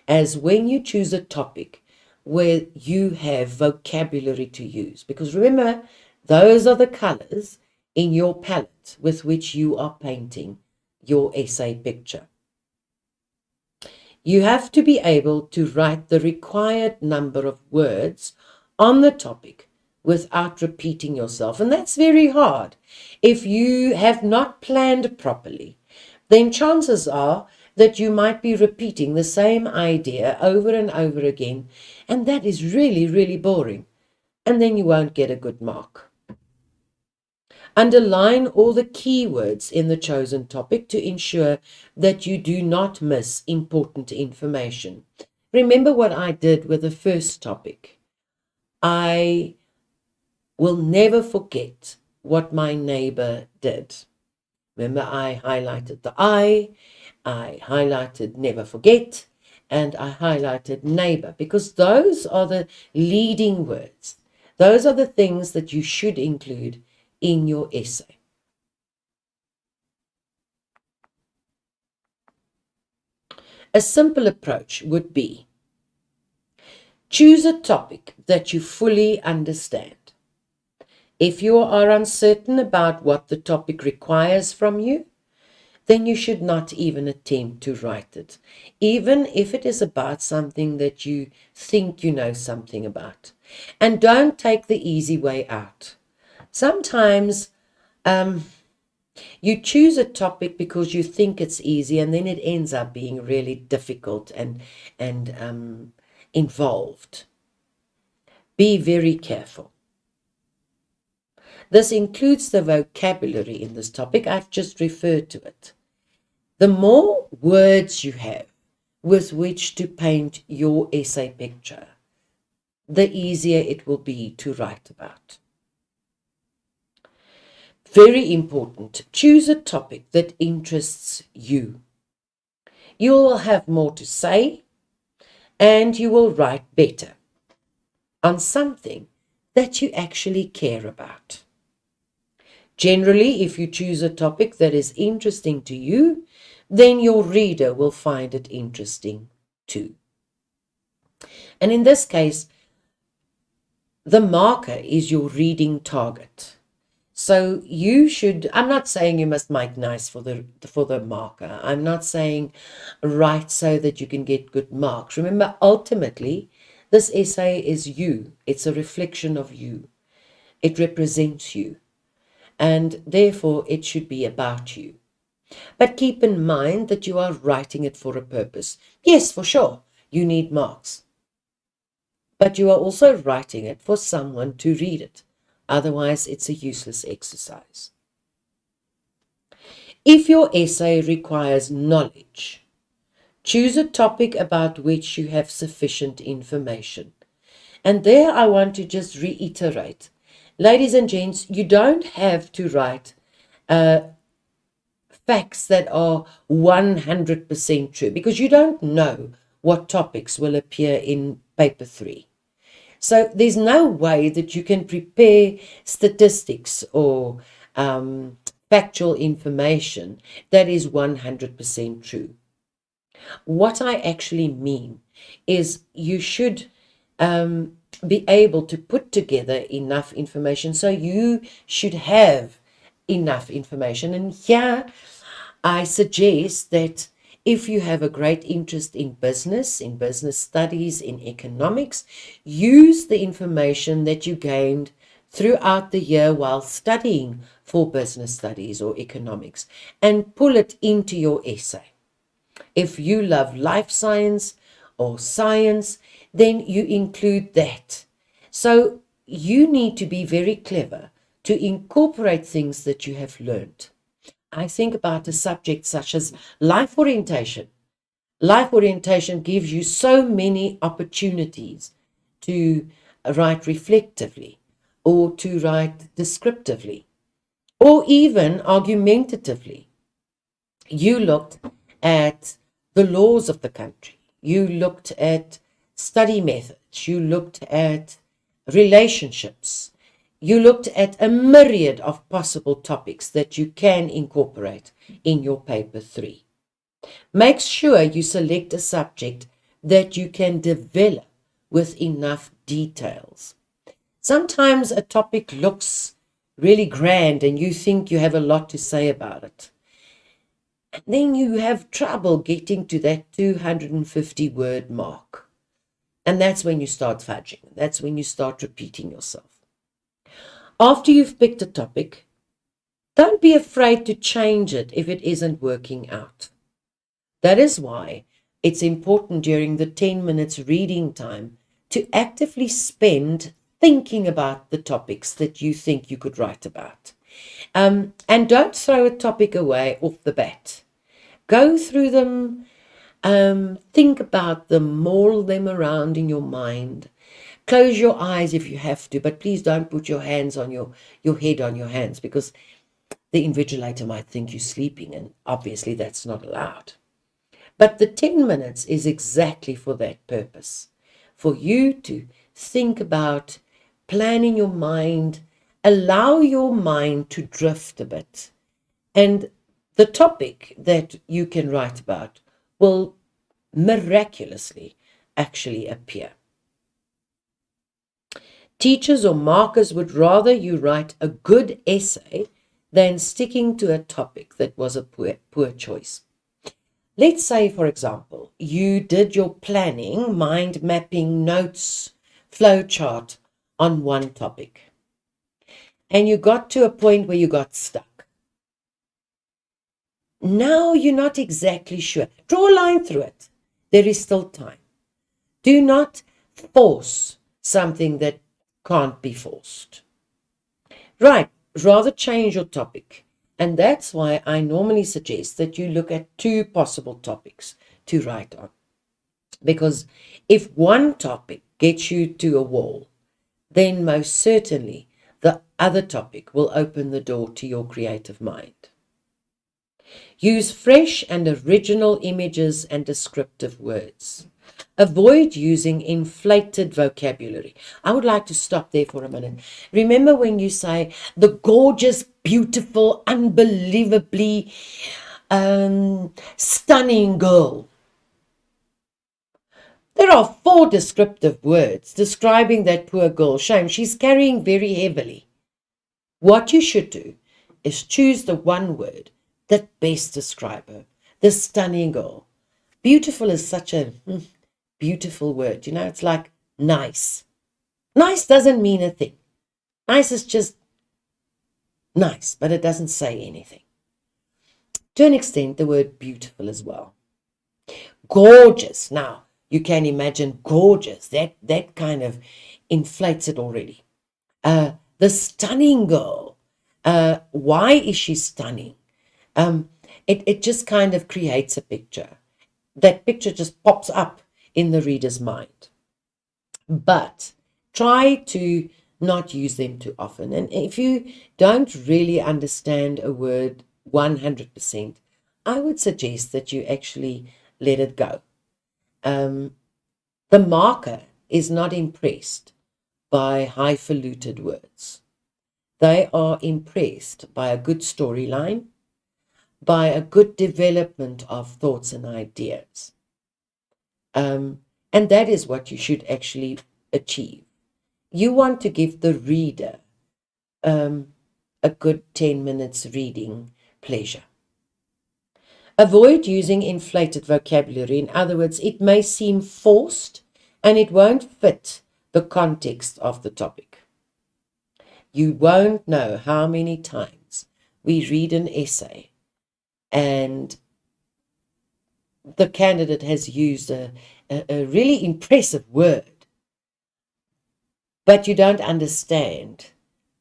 as when you choose a topic where you have vocabulary to use. Because remember, those are the colors in your palette with which you are painting your essay picture. You have to be able to write the required number of words on the topic without repeating yourself. And that's very hard. If you have not planned properly, then chances are that you might be repeating the same idea over and over again, and that is really, really boring. And then you won't get a good mark. Underline all the keywords in the chosen topic to ensure that you do not miss important information. Remember what I did with the first topic. I will never forget what my neighbor did. Remember, I highlighted the I highlighted never forget, and I highlighted neighbor, because those are the leading words. Those are the things that you should include in your essay. A simple approach would be: choose a topic that you fully understand. If you are uncertain about what the topic requires from you, then you should not even attempt to write it, even if it is about something that you think you know something about. And don't take the easy way out. Sometimes you choose a topic because you think it's easy, and then it ends up being really difficult and involved. Be very careful. This includes the vocabulary in this topic. I've just referred to it. The more words you have with which to paint your essay picture, the easier it will be to write about. Very important, choose a topic that interests you. You will have more to say, and you will write better on something that you actually care about. Generally, if you choose a topic that is interesting to you, then your reader will find it interesting too. And in this case, the marker is your reading target. So you should, I'm not saying you must make nice for the marker. I'm not saying write so that you can get good marks. Remember, ultimately, this essay is you. It's a reflection of you. It represents you, and therefore it should be about you. But keep in mind that you are writing it for a purpose. Yes, for sure, you need marks. But you are also writing it for someone to read it. Otherwise, it's a useless exercise. If your essay requires knowledge, choose a topic about which you have sufficient information. And there I want to just reiterate, ladies and gents, you don't have to write facts that are 100% true, because you don't know what topics will appear in paper 3. So there's no way that you can prepare statistics or factual information that is 100% true. What I actually mean is you should be able to put together enough information, so you should have enough information. And here I suggest that if you have a great interest in business studies, in economics, use the information that you gained throughout the year while studying for business studies or economics and pull it into your essay. If you love life science or science, then you include that. So you need to be very clever to incorporate things that you have learned. I think about a subject such as life orientation. Life orientation gives you so many opportunities to write reflectively or to write descriptively or even argumentatively. You looked at the laws of the country. You looked at study methods. You looked at relationships. You looked at a myriad of possible topics that you can incorporate in your paper 3. Make sure you select a subject that you can develop with enough details. Sometimes a topic looks really grand and you think you have a lot to say about it. And then you have trouble getting to that 250 word mark. And that's when you start fudging. That's when you start repeating yourself. After you've picked a topic, don't be afraid to change it if it isn't working out. That is why it's important during the 10 minutes reading time to actively spend thinking about the topics that you think you could write about. And don't throw a topic away off the bat. Go through them, think about them, mull them around in your mind. Close your eyes if you have to, but please don't put your hands on your head on your hands, because the invigilator might think you're sleeping, and obviously that's not allowed. But the 10 minutes is exactly for that purpose, for you to think about, plan in your mind, allow your mind to drift a bit, and the topic that you can write about will miraculously actually appear. Teachers or markers would rather you write a good essay than sticking to a topic that was a poor choice. Let's say, for example, you did your planning, mind mapping, notes, flowchart on one topic, and you got to a point where you got stuck. Now you're not exactly sure. Draw a line through it. There is still time. Do not force something that can't be forced. Right, rather change your topic. And that's why I normally suggest that you look at 2 possible topics to write on. Because if one topic gets you to a wall, then most certainly the other topic will open the door to your creative mind. Use fresh and original images and descriptive words. Avoid using inflated vocabulary. I would like to stop there for a minute. Remember when you say the gorgeous, beautiful, unbelievably stunning girl. There are 4 descriptive words describing that poor girl. Shame, she's carrying very heavily. What you should do is choose the one word that best describes her. The stunning girl. Beautiful is such a beautiful word. You know, it's like nice. Nice doesn't mean a thing. Nice is just nice, but it doesn't say anything. To an extent, the word beautiful as well. Gorgeous. Now, you can imagine gorgeous. That kind of inflates it already. The stunning girl. Why is she stunning? It just kind of creates a picture. That picture just pops up in the reader's mind. But try to not use them too often. And if you don't really understand a word 100%, I would suggest that you actually let it go. The marker is not impressed by highfalutin words. They are impressed by a good storyline, by a good development of thoughts and ideas. And that is what you should actually achieve. You want to give the reader a good 10 minutes reading pleasure. Avoid using inflated vocabulary. In other words, it may seem forced and it won't fit the context of the topic. You won't know how many times we read an essay and the candidate has used a really impressive word, but you don't understand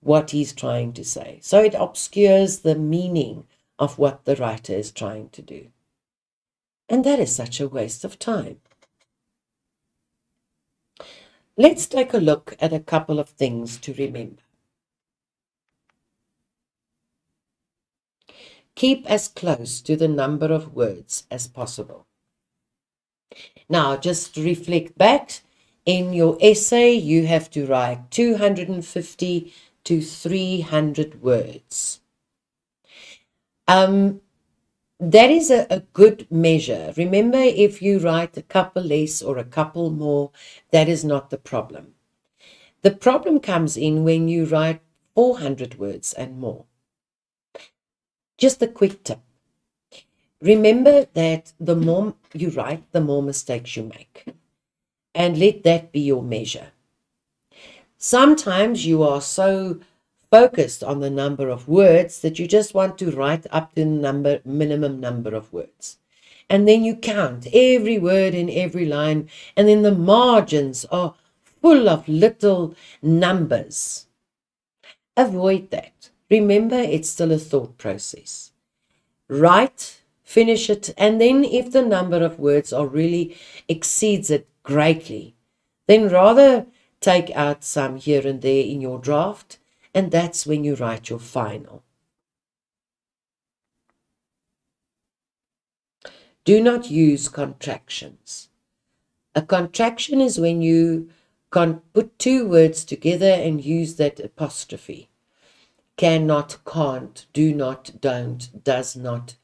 what he's trying to say. So it obscures the meaning of what the writer is trying to do. And that is such a waste of time. Let's take a look at a couple of things to remember. Keep as close to the number of words as possible. Now, just reflect back. In your essay, you have to write 250 to 300 words. That is a good measure. Remember, if you write a couple less or a couple more, that is not the problem. The problem comes in when you write 400 words and more. Just a quick tip. Remember that the more you write, the more mistakes you make. And let that be your measure. Sometimes you are so focused on the number of words that you just want to write up to the minimum number of words. And then you count every word in every line, and then the margins are full of little numbers. Avoid that. Remember, it's still a thought process. Write, finish it, and then if the number of words are really exceeds it greatly, then rather take out some here and there in your draft, and that's when you write your final. Do not use contractions. A contraction is when you put two words together and use that apostrophe. Cannot, can't, do not, don't, does not,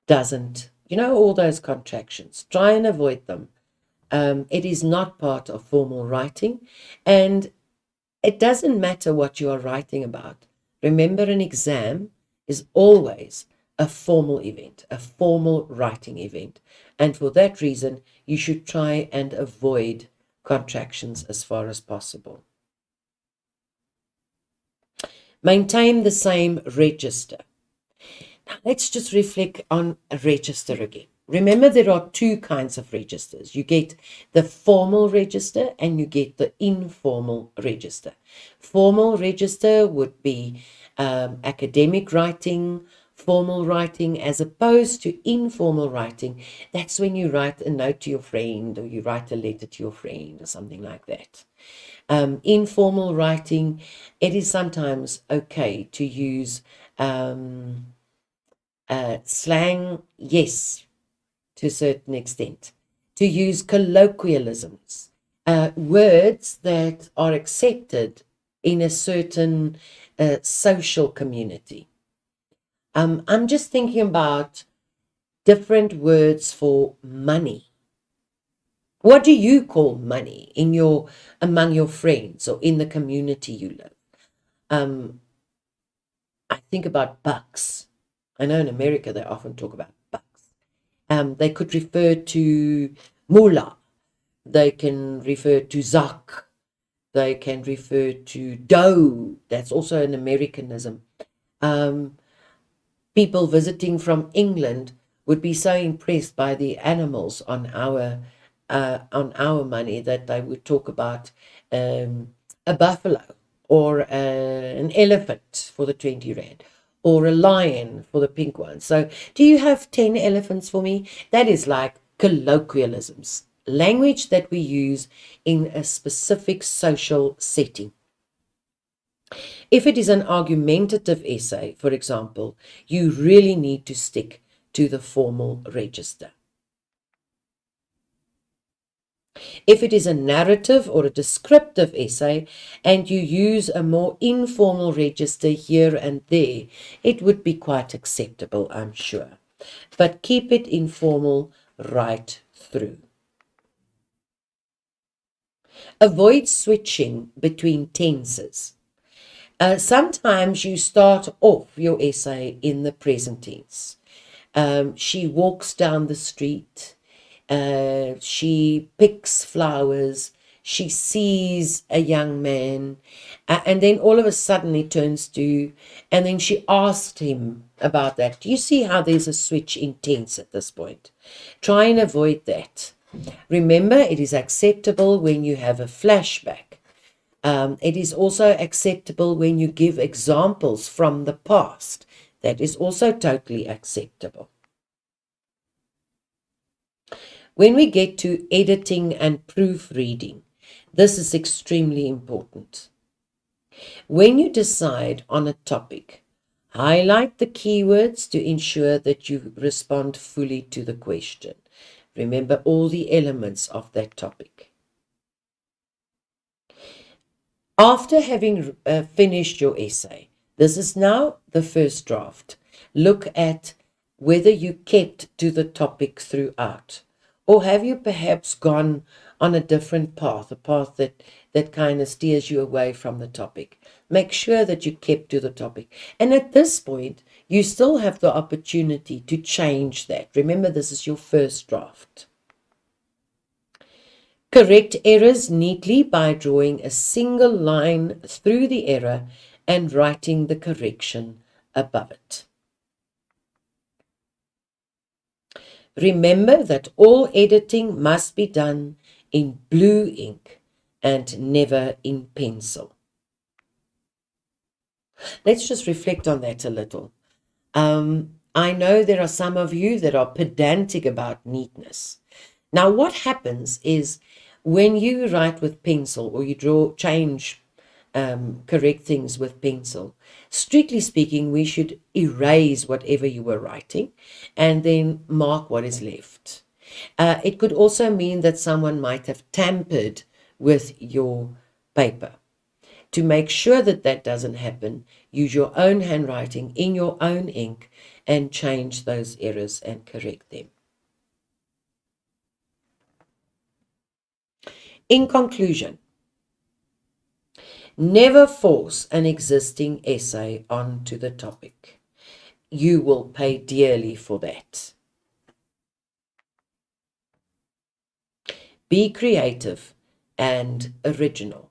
doesn't. You know, all those contractions. Try and avoid them. It is not part of formal writing, and it doesn't matter what you are writing about. Remember, an exam is always a formal event, a formal writing event. And for that reason, you should try and avoid contractions as far as possible. Maintain the same register. Now, let's just reflect on a register again. Remember, there are two kinds of registers. You get the formal register and you get the informal register. Formal register would be academic writing, formal writing, as opposed to informal writing. That's when you write a note to your friend, or you write a letter to your friend, or something like that. Informal writing, it is sometimes okay to use slang, yes, to a certain extent, to use colloquialisms, words that are accepted in a certain social community. I'm just thinking about different words for money. What do you call money among your friends or in the community you live? I think about bucks. I know in America they often talk about bucks. They could refer to moolah. They can refer to zak. They can refer to dough. That's also an Americanism. People visiting from England would be so impressed by the animals on our money that they would talk about a buffalo or an elephant for the 20 rand or a lion for the pink one. So, do you have 10 elephants for me? That is like colloquialisms, language that we use in a specific social setting. If it is an argumentative essay, for example, you really need to stick to the formal register. If it is a narrative or a descriptive essay and you use a more informal register here and there, it would be quite acceptable, I'm sure. But keep it informal right through. Avoid switching between tenses. Sometimes you start off your essay in the present tense. She walks down the street. She picks flowers. She sees a young man. And then all of a sudden it turns to, and then she asked him about that. Do you see how there's a switch in tense at this point? Try and avoid that. Remember, it is acceptable when you have a flashback. It is also acceptable when you give examples from the past. That is also totally acceptable. When we get to editing and proofreading, this is extremely important. When you decide on a topic, highlight the keywords to ensure that you respond fully to the question. Remember all the elements of that topic. After having finished your essay, this is now the first draft. Look at whether you kept to the topic throughout, or have you perhaps gone on a different path, a path that kind of steers you away from the topic. Make sure that you kept to the topic. And at this point, you still have the opportunity to change that. Remember, this is your first draft. Correct errors neatly by drawing a single line through the error and writing the correction above it. Remember that all editing must be done in blue ink and never in pencil. Let's just reflect on that a little. I know there are some of you that are pedantic about neatness. Now, what happens is when you write with pencil or you correct things with pencil, strictly speaking, we should erase whatever you were writing and then mark what is left. It could also mean that someone might have tampered with your paper. To make sure that that doesn't happen, use your own handwriting in your own ink and change those errors and correct them. In conclusion, never force an existing essay onto the topic. You will pay dearly for that. Be creative and original.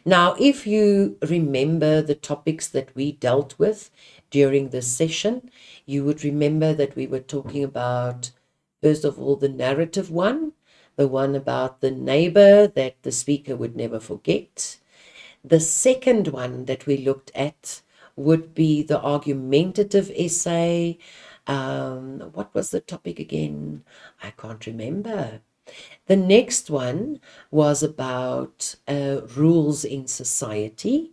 Now, if you remember the topics that we dealt with during this session, you would remember that we were talking about, first of all, the narrative one, the one about the neighbor that the speaker would never forget. The second one that we looked at would be the argumentative essay. What was the topic again? I can't remember. The next one was about rules in society.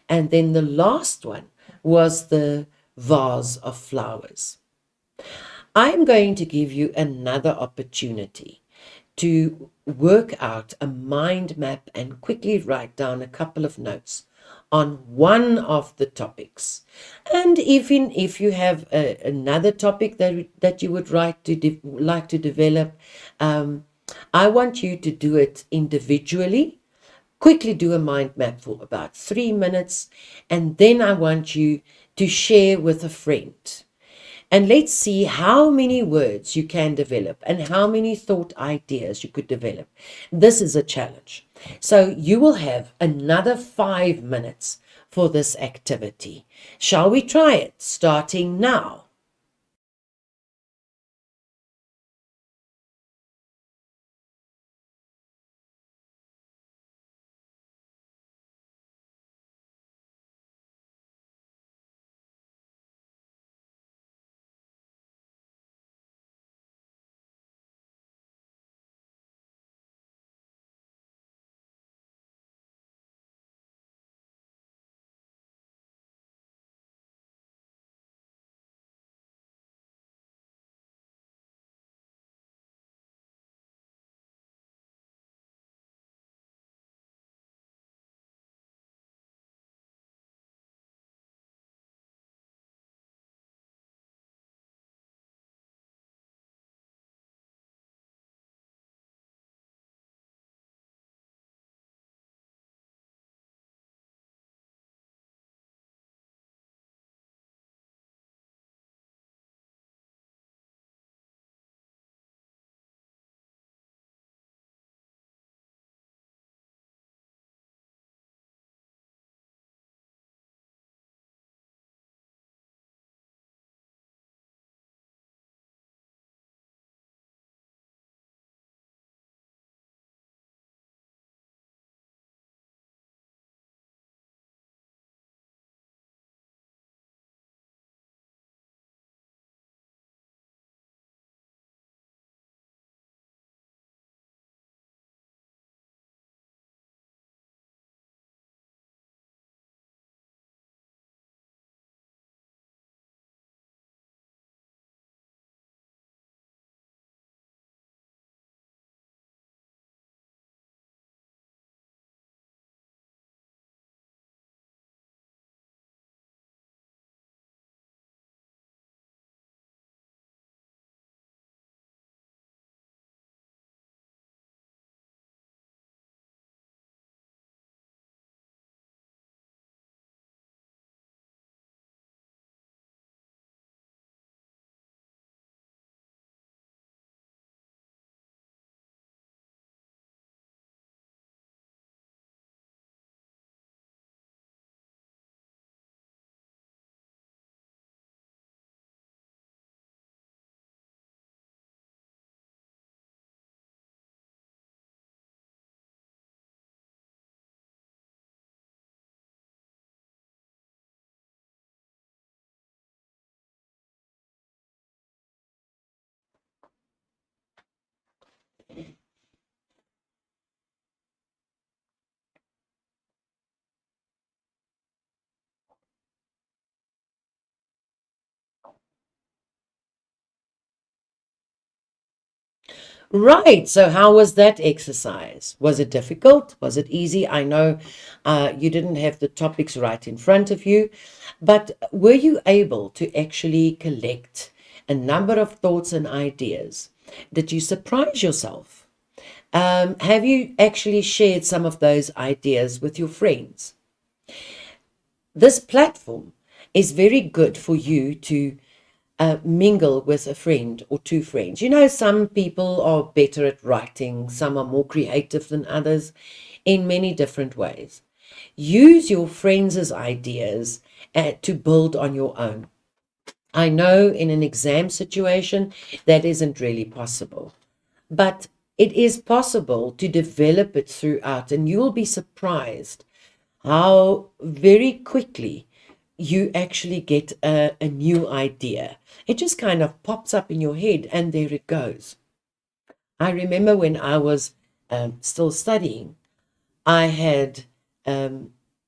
And then the last one was the vase of flowers. I'm going to give you another opportunity to work out a mind map and quickly write down a couple of notes on one of the topics. And if you have another topic that you would like to develop, I want you to do it individually. Quickly do a mind map for about 3 minutes, and then I want you to share with a friend. And let's see how many words you can develop and how many thought ideas you could develop. This is a challenge. So you will have another 5 minutes for this activity. Shall we try it starting now? Right. So, how was that exercise? Was it difficult? Was it easy? I know you didn't have the topics right in front of you, but were you able to actually collect a number of thoughts and ideas? Did you surprise yourself? Have you actually shared some of those ideas with your friends? This platform is very good for you to mingle with a friend or two friends. You know, some people are better at writing, some are more creative than others in many different ways. Use your friends' ideas to build on your own. I know in an exam situation that isn't really possible, but it is possible to develop it throughout, and you'll be surprised how very quickly you actually get a new idea. It just kind of pops up in your head and there it goes. I remember when I was still studying, I had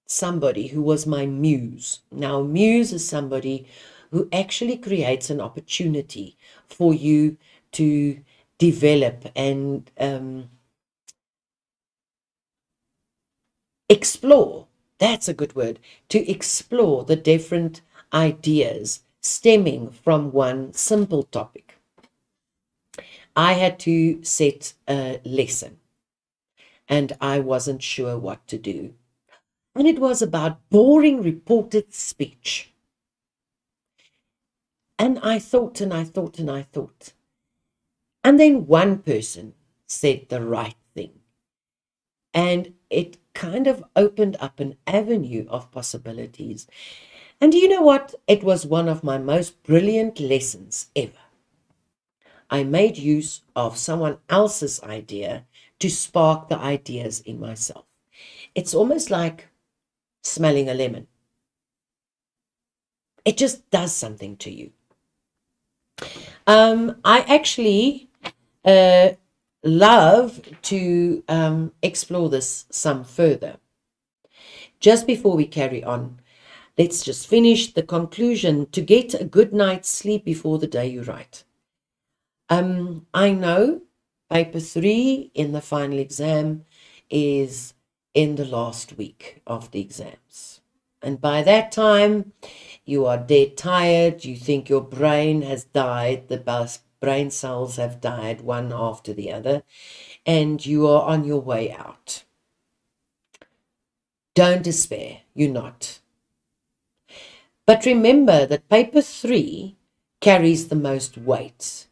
somebody who was my muse. Now, muse is somebody who actually creates an opportunity for you to develop and explore. That's a good word. To explore the different ideas stemming from one simple topic. I had to set a lesson and I wasn't sure what to do. And it was about boring reported speech. And I thought and I thought and I thought. And then one person said the right thing. And it kind of opened up an avenue of possibilities. And do you know what? It was one of my most brilliant lessons ever. I made use of someone else's idea to spark the ideas in myself. It's almost like smelling a lemon. It just does something to you. I actually love to explore this some further. Just before we carry on, let's just finish the conclusion to get a good night's sleep before the day you write. I know paper 3 in the final exam is in the last week of the exams. And by that time, you are dead tired. You think your brain has died. The brain cells have died one after the other. And you are on your way out. Don't despair. You're not. But remember that paper 3 carries the most weight.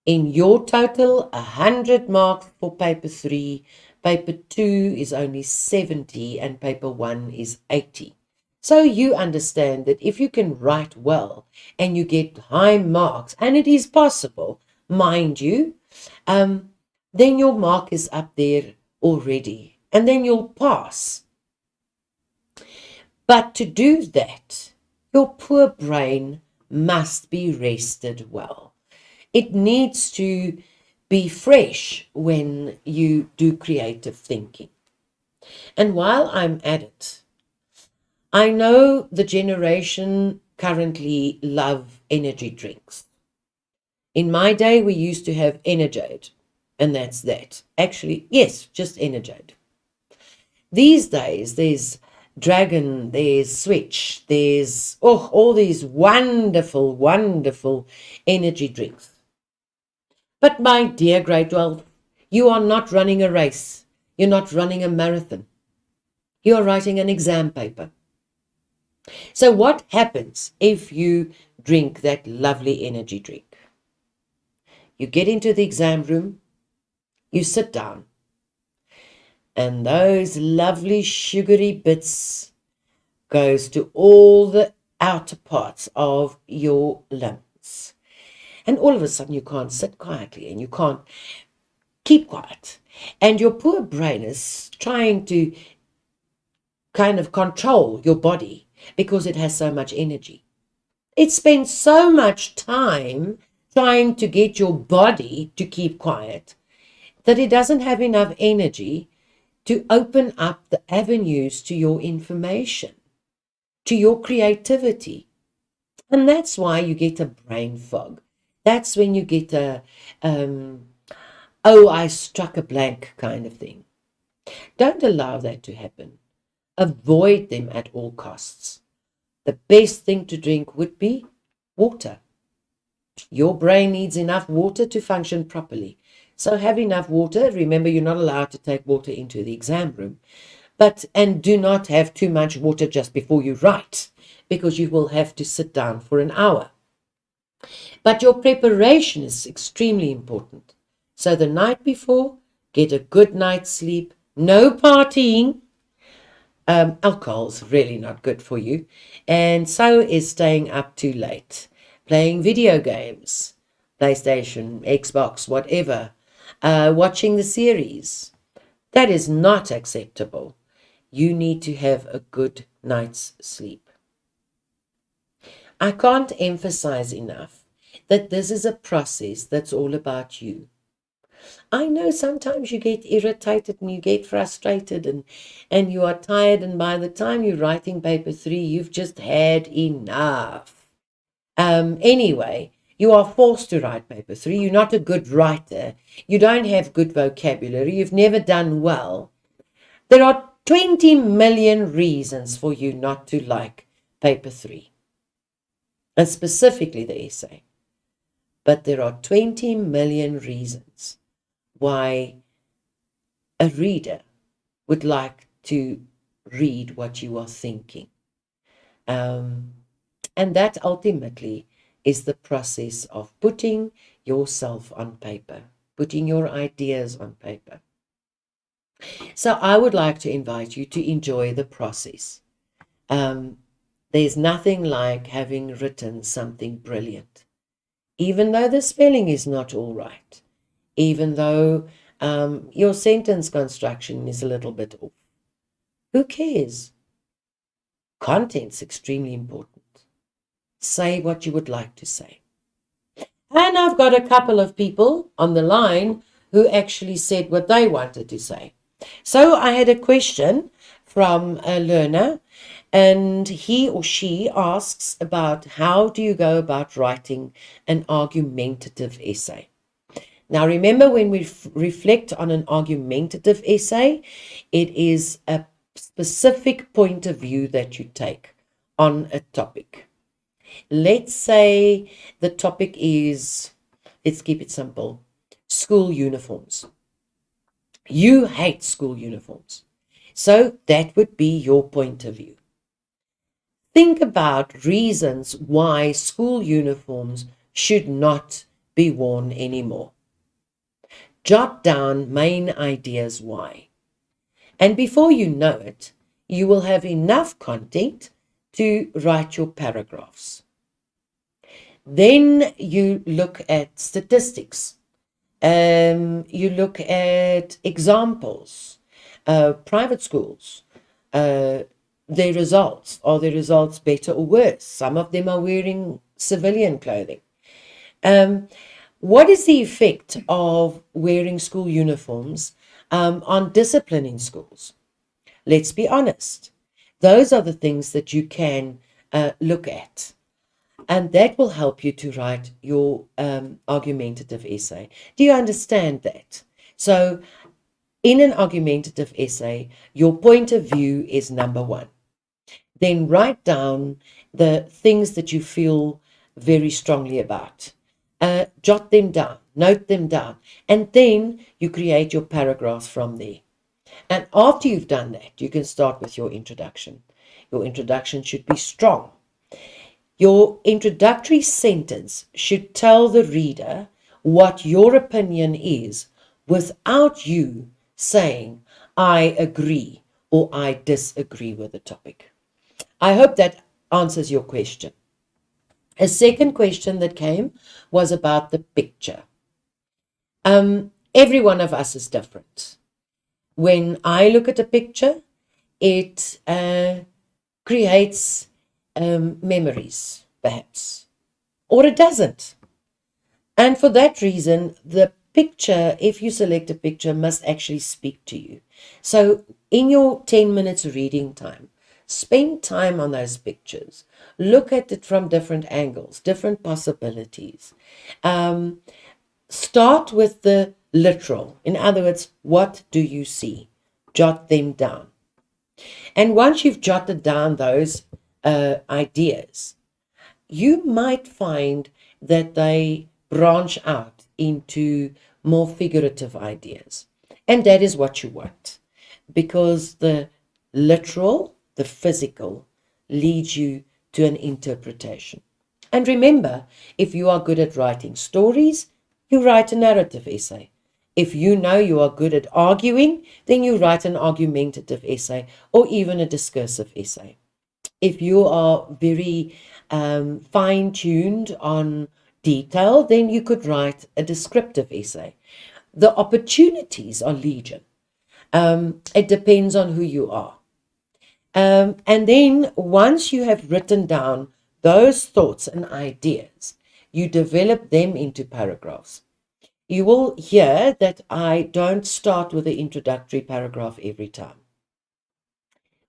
In your total, 100 marks for paper 3. Paper 2 is only 70 and paper 1 is 80. So you understand that if you can write well and you get high marks, and it is possible, mind you, then your mark is up there already, and then you'll pass. But to do that, your poor brain must be rested well. It needs to be fresh when you do creative thinking. And while I'm at it, I know the generation currently love energy drinks. In my day, we used to have Energade, and that's that. Actually, yes, just Energade. These days, there's Dragon, there's Switch, there's all these wonderful, wonderful energy drinks. But my dear grade 12, you are not running a race. You're not running a marathon. You're writing an exam paper. So what happens if you drink that lovely energy drink? You get into the exam room, you sit down, and those lovely sugary bits goes to all the outer parts of your lungs. And all of a sudden you can't sit quietly and you can't keep quiet. And your poor brain is trying to kind of control your body because it has so much energy. It spends so much time trying to get your body to keep quiet that it doesn't have enough energy to open up the avenues to your information, to your creativity. And that's why you get a brain fog. That's when you get a, I struck a blank kind of thing. Don't allow that to happen. Avoid them at all costs. The best thing to drink would be water. Your brain needs enough water to function properly. So have enough water. Remember, you're not allowed to take water into the exam room. And do not have too much water just before you write, because you will have to sit down for an hour. But your preparation is extremely important. So the night before, get a good night's sleep, no partying. Alcohol is really not good for you. And so is staying up too late, playing video games, PlayStation, Xbox, whatever, watching the series. That is not acceptable. You need to have a good night's sleep. I can't emphasize enough that this is a process that's all about you. I know sometimes you get irritated and you get frustrated and you are tired, and by the time you're writing paper 3, you've just had enough. Anyway, you are forced to write paper 3. You're not a good writer. You don't have good vocabulary. You've never done well. There are 20 million reasons for you not to like paper 3, and specifically the essay. But there are 20 million reasons why a reader would like to read what you are thinking. And that ultimately is the process of putting yourself on paper, putting your ideas on paper. So I would like to invite you to enjoy the process. Um, there's nothing like having written something brilliant, even though the spelling is not all right, even though your sentence construction is a little bit off. Who cares? Content's extremely important. Say what you would like to say. And I've got a couple of people on the line who actually said what they wanted to say. So I had a question from a learner, and he or she asks about how do you go about writing an argumentative essay. Now, remember, when we reflect on an argumentative essay, it is a specific point of view that you take on a topic. Let's say the topic is, let's keep it simple, school uniforms. You hate school uniforms. So that would be your point of view. Think about reasons why school uniforms should not be worn anymore. Jot down main ideas why. And before you know it, you will have enough content to write your paragraphs. Then you look at statistics. You look at examples, private schools, their results. Are their results better or worse? Some of them are wearing civilian clothing. What is the effect of wearing school uniforms on discipline in schools? Let's be honest. Those are the things that you can look at. And that will help you to write your argumentative essay. Do you understand that? So, in an argumentative essay, your point of view is number one. Then write down the things that you feel very strongly about. Jot them down, note them down, and then you create your paragraphs from there. And after you've done that, you can start with your introduction. Your introduction should be strong. Your introductory sentence should tell the reader what your opinion is without you saying, I agree or I disagree with the topic. I hope that answers your question. A second question that came was about the picture. Every one of us is different. When I look at a picture, it creates memories, perhaps, or it doesn't. And for that reason, the picture, if you select a picture, must actually speak to you. So in your 10 minutes reading time, spend time on those pictures. Look at it from different angles, different possibilities. Start with the literal. In other words, what do you see? Jot them down. And once you've jotted down those ideas, you might find that they branch out into more figurative ideas. And that is what you want, because the literal, the physical, leads you to an interpretation. And remember, if you are good at writing stories, you write a narrative essay. If you know you are good at arguing, then you write an argumentative essay or even a discursive essay. If you are very fine-tuned on detail, then you could write a descriptive essay. The opportunities are legion. It depends on who you are. And then once you have written down those thoughts and ideas, you develop them into paragraphs. You will hear that I don't start with the introductory paragraph every time.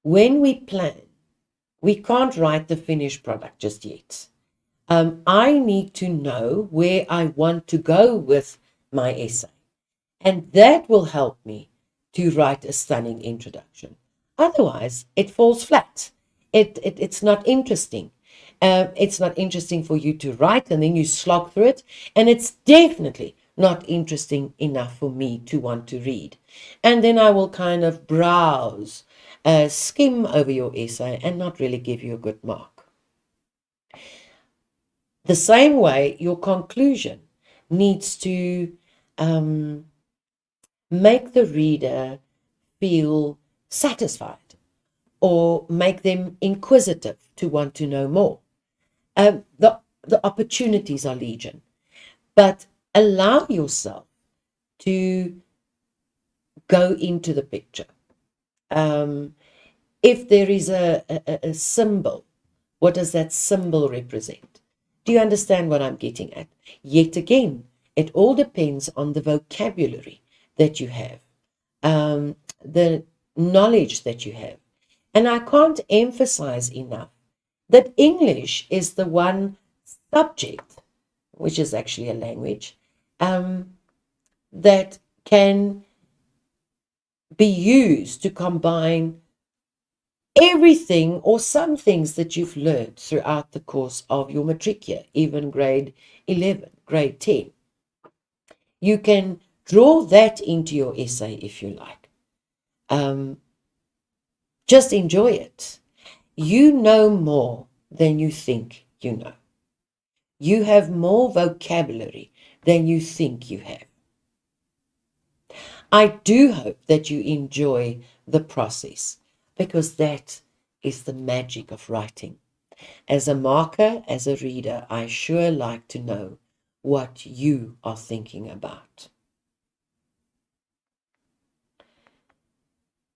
When we plan, we can't write the finished product just yet. I need to know where I want to go with my essay. And that will help me to write a stunning introduction. Otherwise, it falls flat. It's not interesting. It's not interesting for you to write, and then you slog through it. And it's definitely not interesting enough for me to want to read. And then I will kind of browse, skim over your essay and not really give you a good mark. The same way, your conclusion needs to make the reader feel satisfied or make them inquisitive to want to know more. The opportunities are legion, but allow yourself to go into the picture. If there is a symbol, what does that symbol represent? Do you understand what I'm getting at? Yet again, it all depends on the vocabulary that you have, the knowledge that you have. And I can't emphasize enough that English is the one subject, which is actually a language, that can be used to combine everything or some things that you've learned throughout the course of your matric year, even grade 11, grade 10. You can draw that into your essay if you like. Just enjoy it. You know more than you think you know. You have more vocabulary than you think you have. I do hope that you enjoy the process, because that is the magic of writing. As a marker, as a reader, I sure like to know what you are thinking about.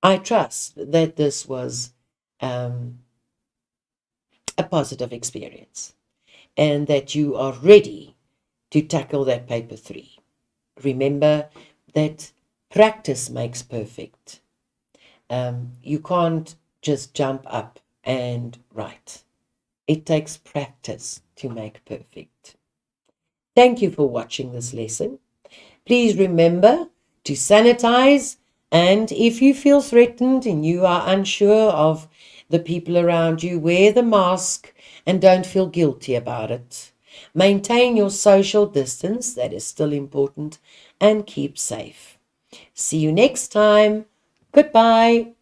I trust that this was a positive experience and that you are ready to tackle that paper 3. Remember that practice makes perfect. You can't just jump up and write. It takes practice to make perfect. Thank you for watching this lesson. Please remember to sanitize, and if you feel threatened and you are unsure of the people around you, wear the mask and don't feel guilty about it. Maintain your social distance, that is still important, and keep safe. See you next time. Goodbye.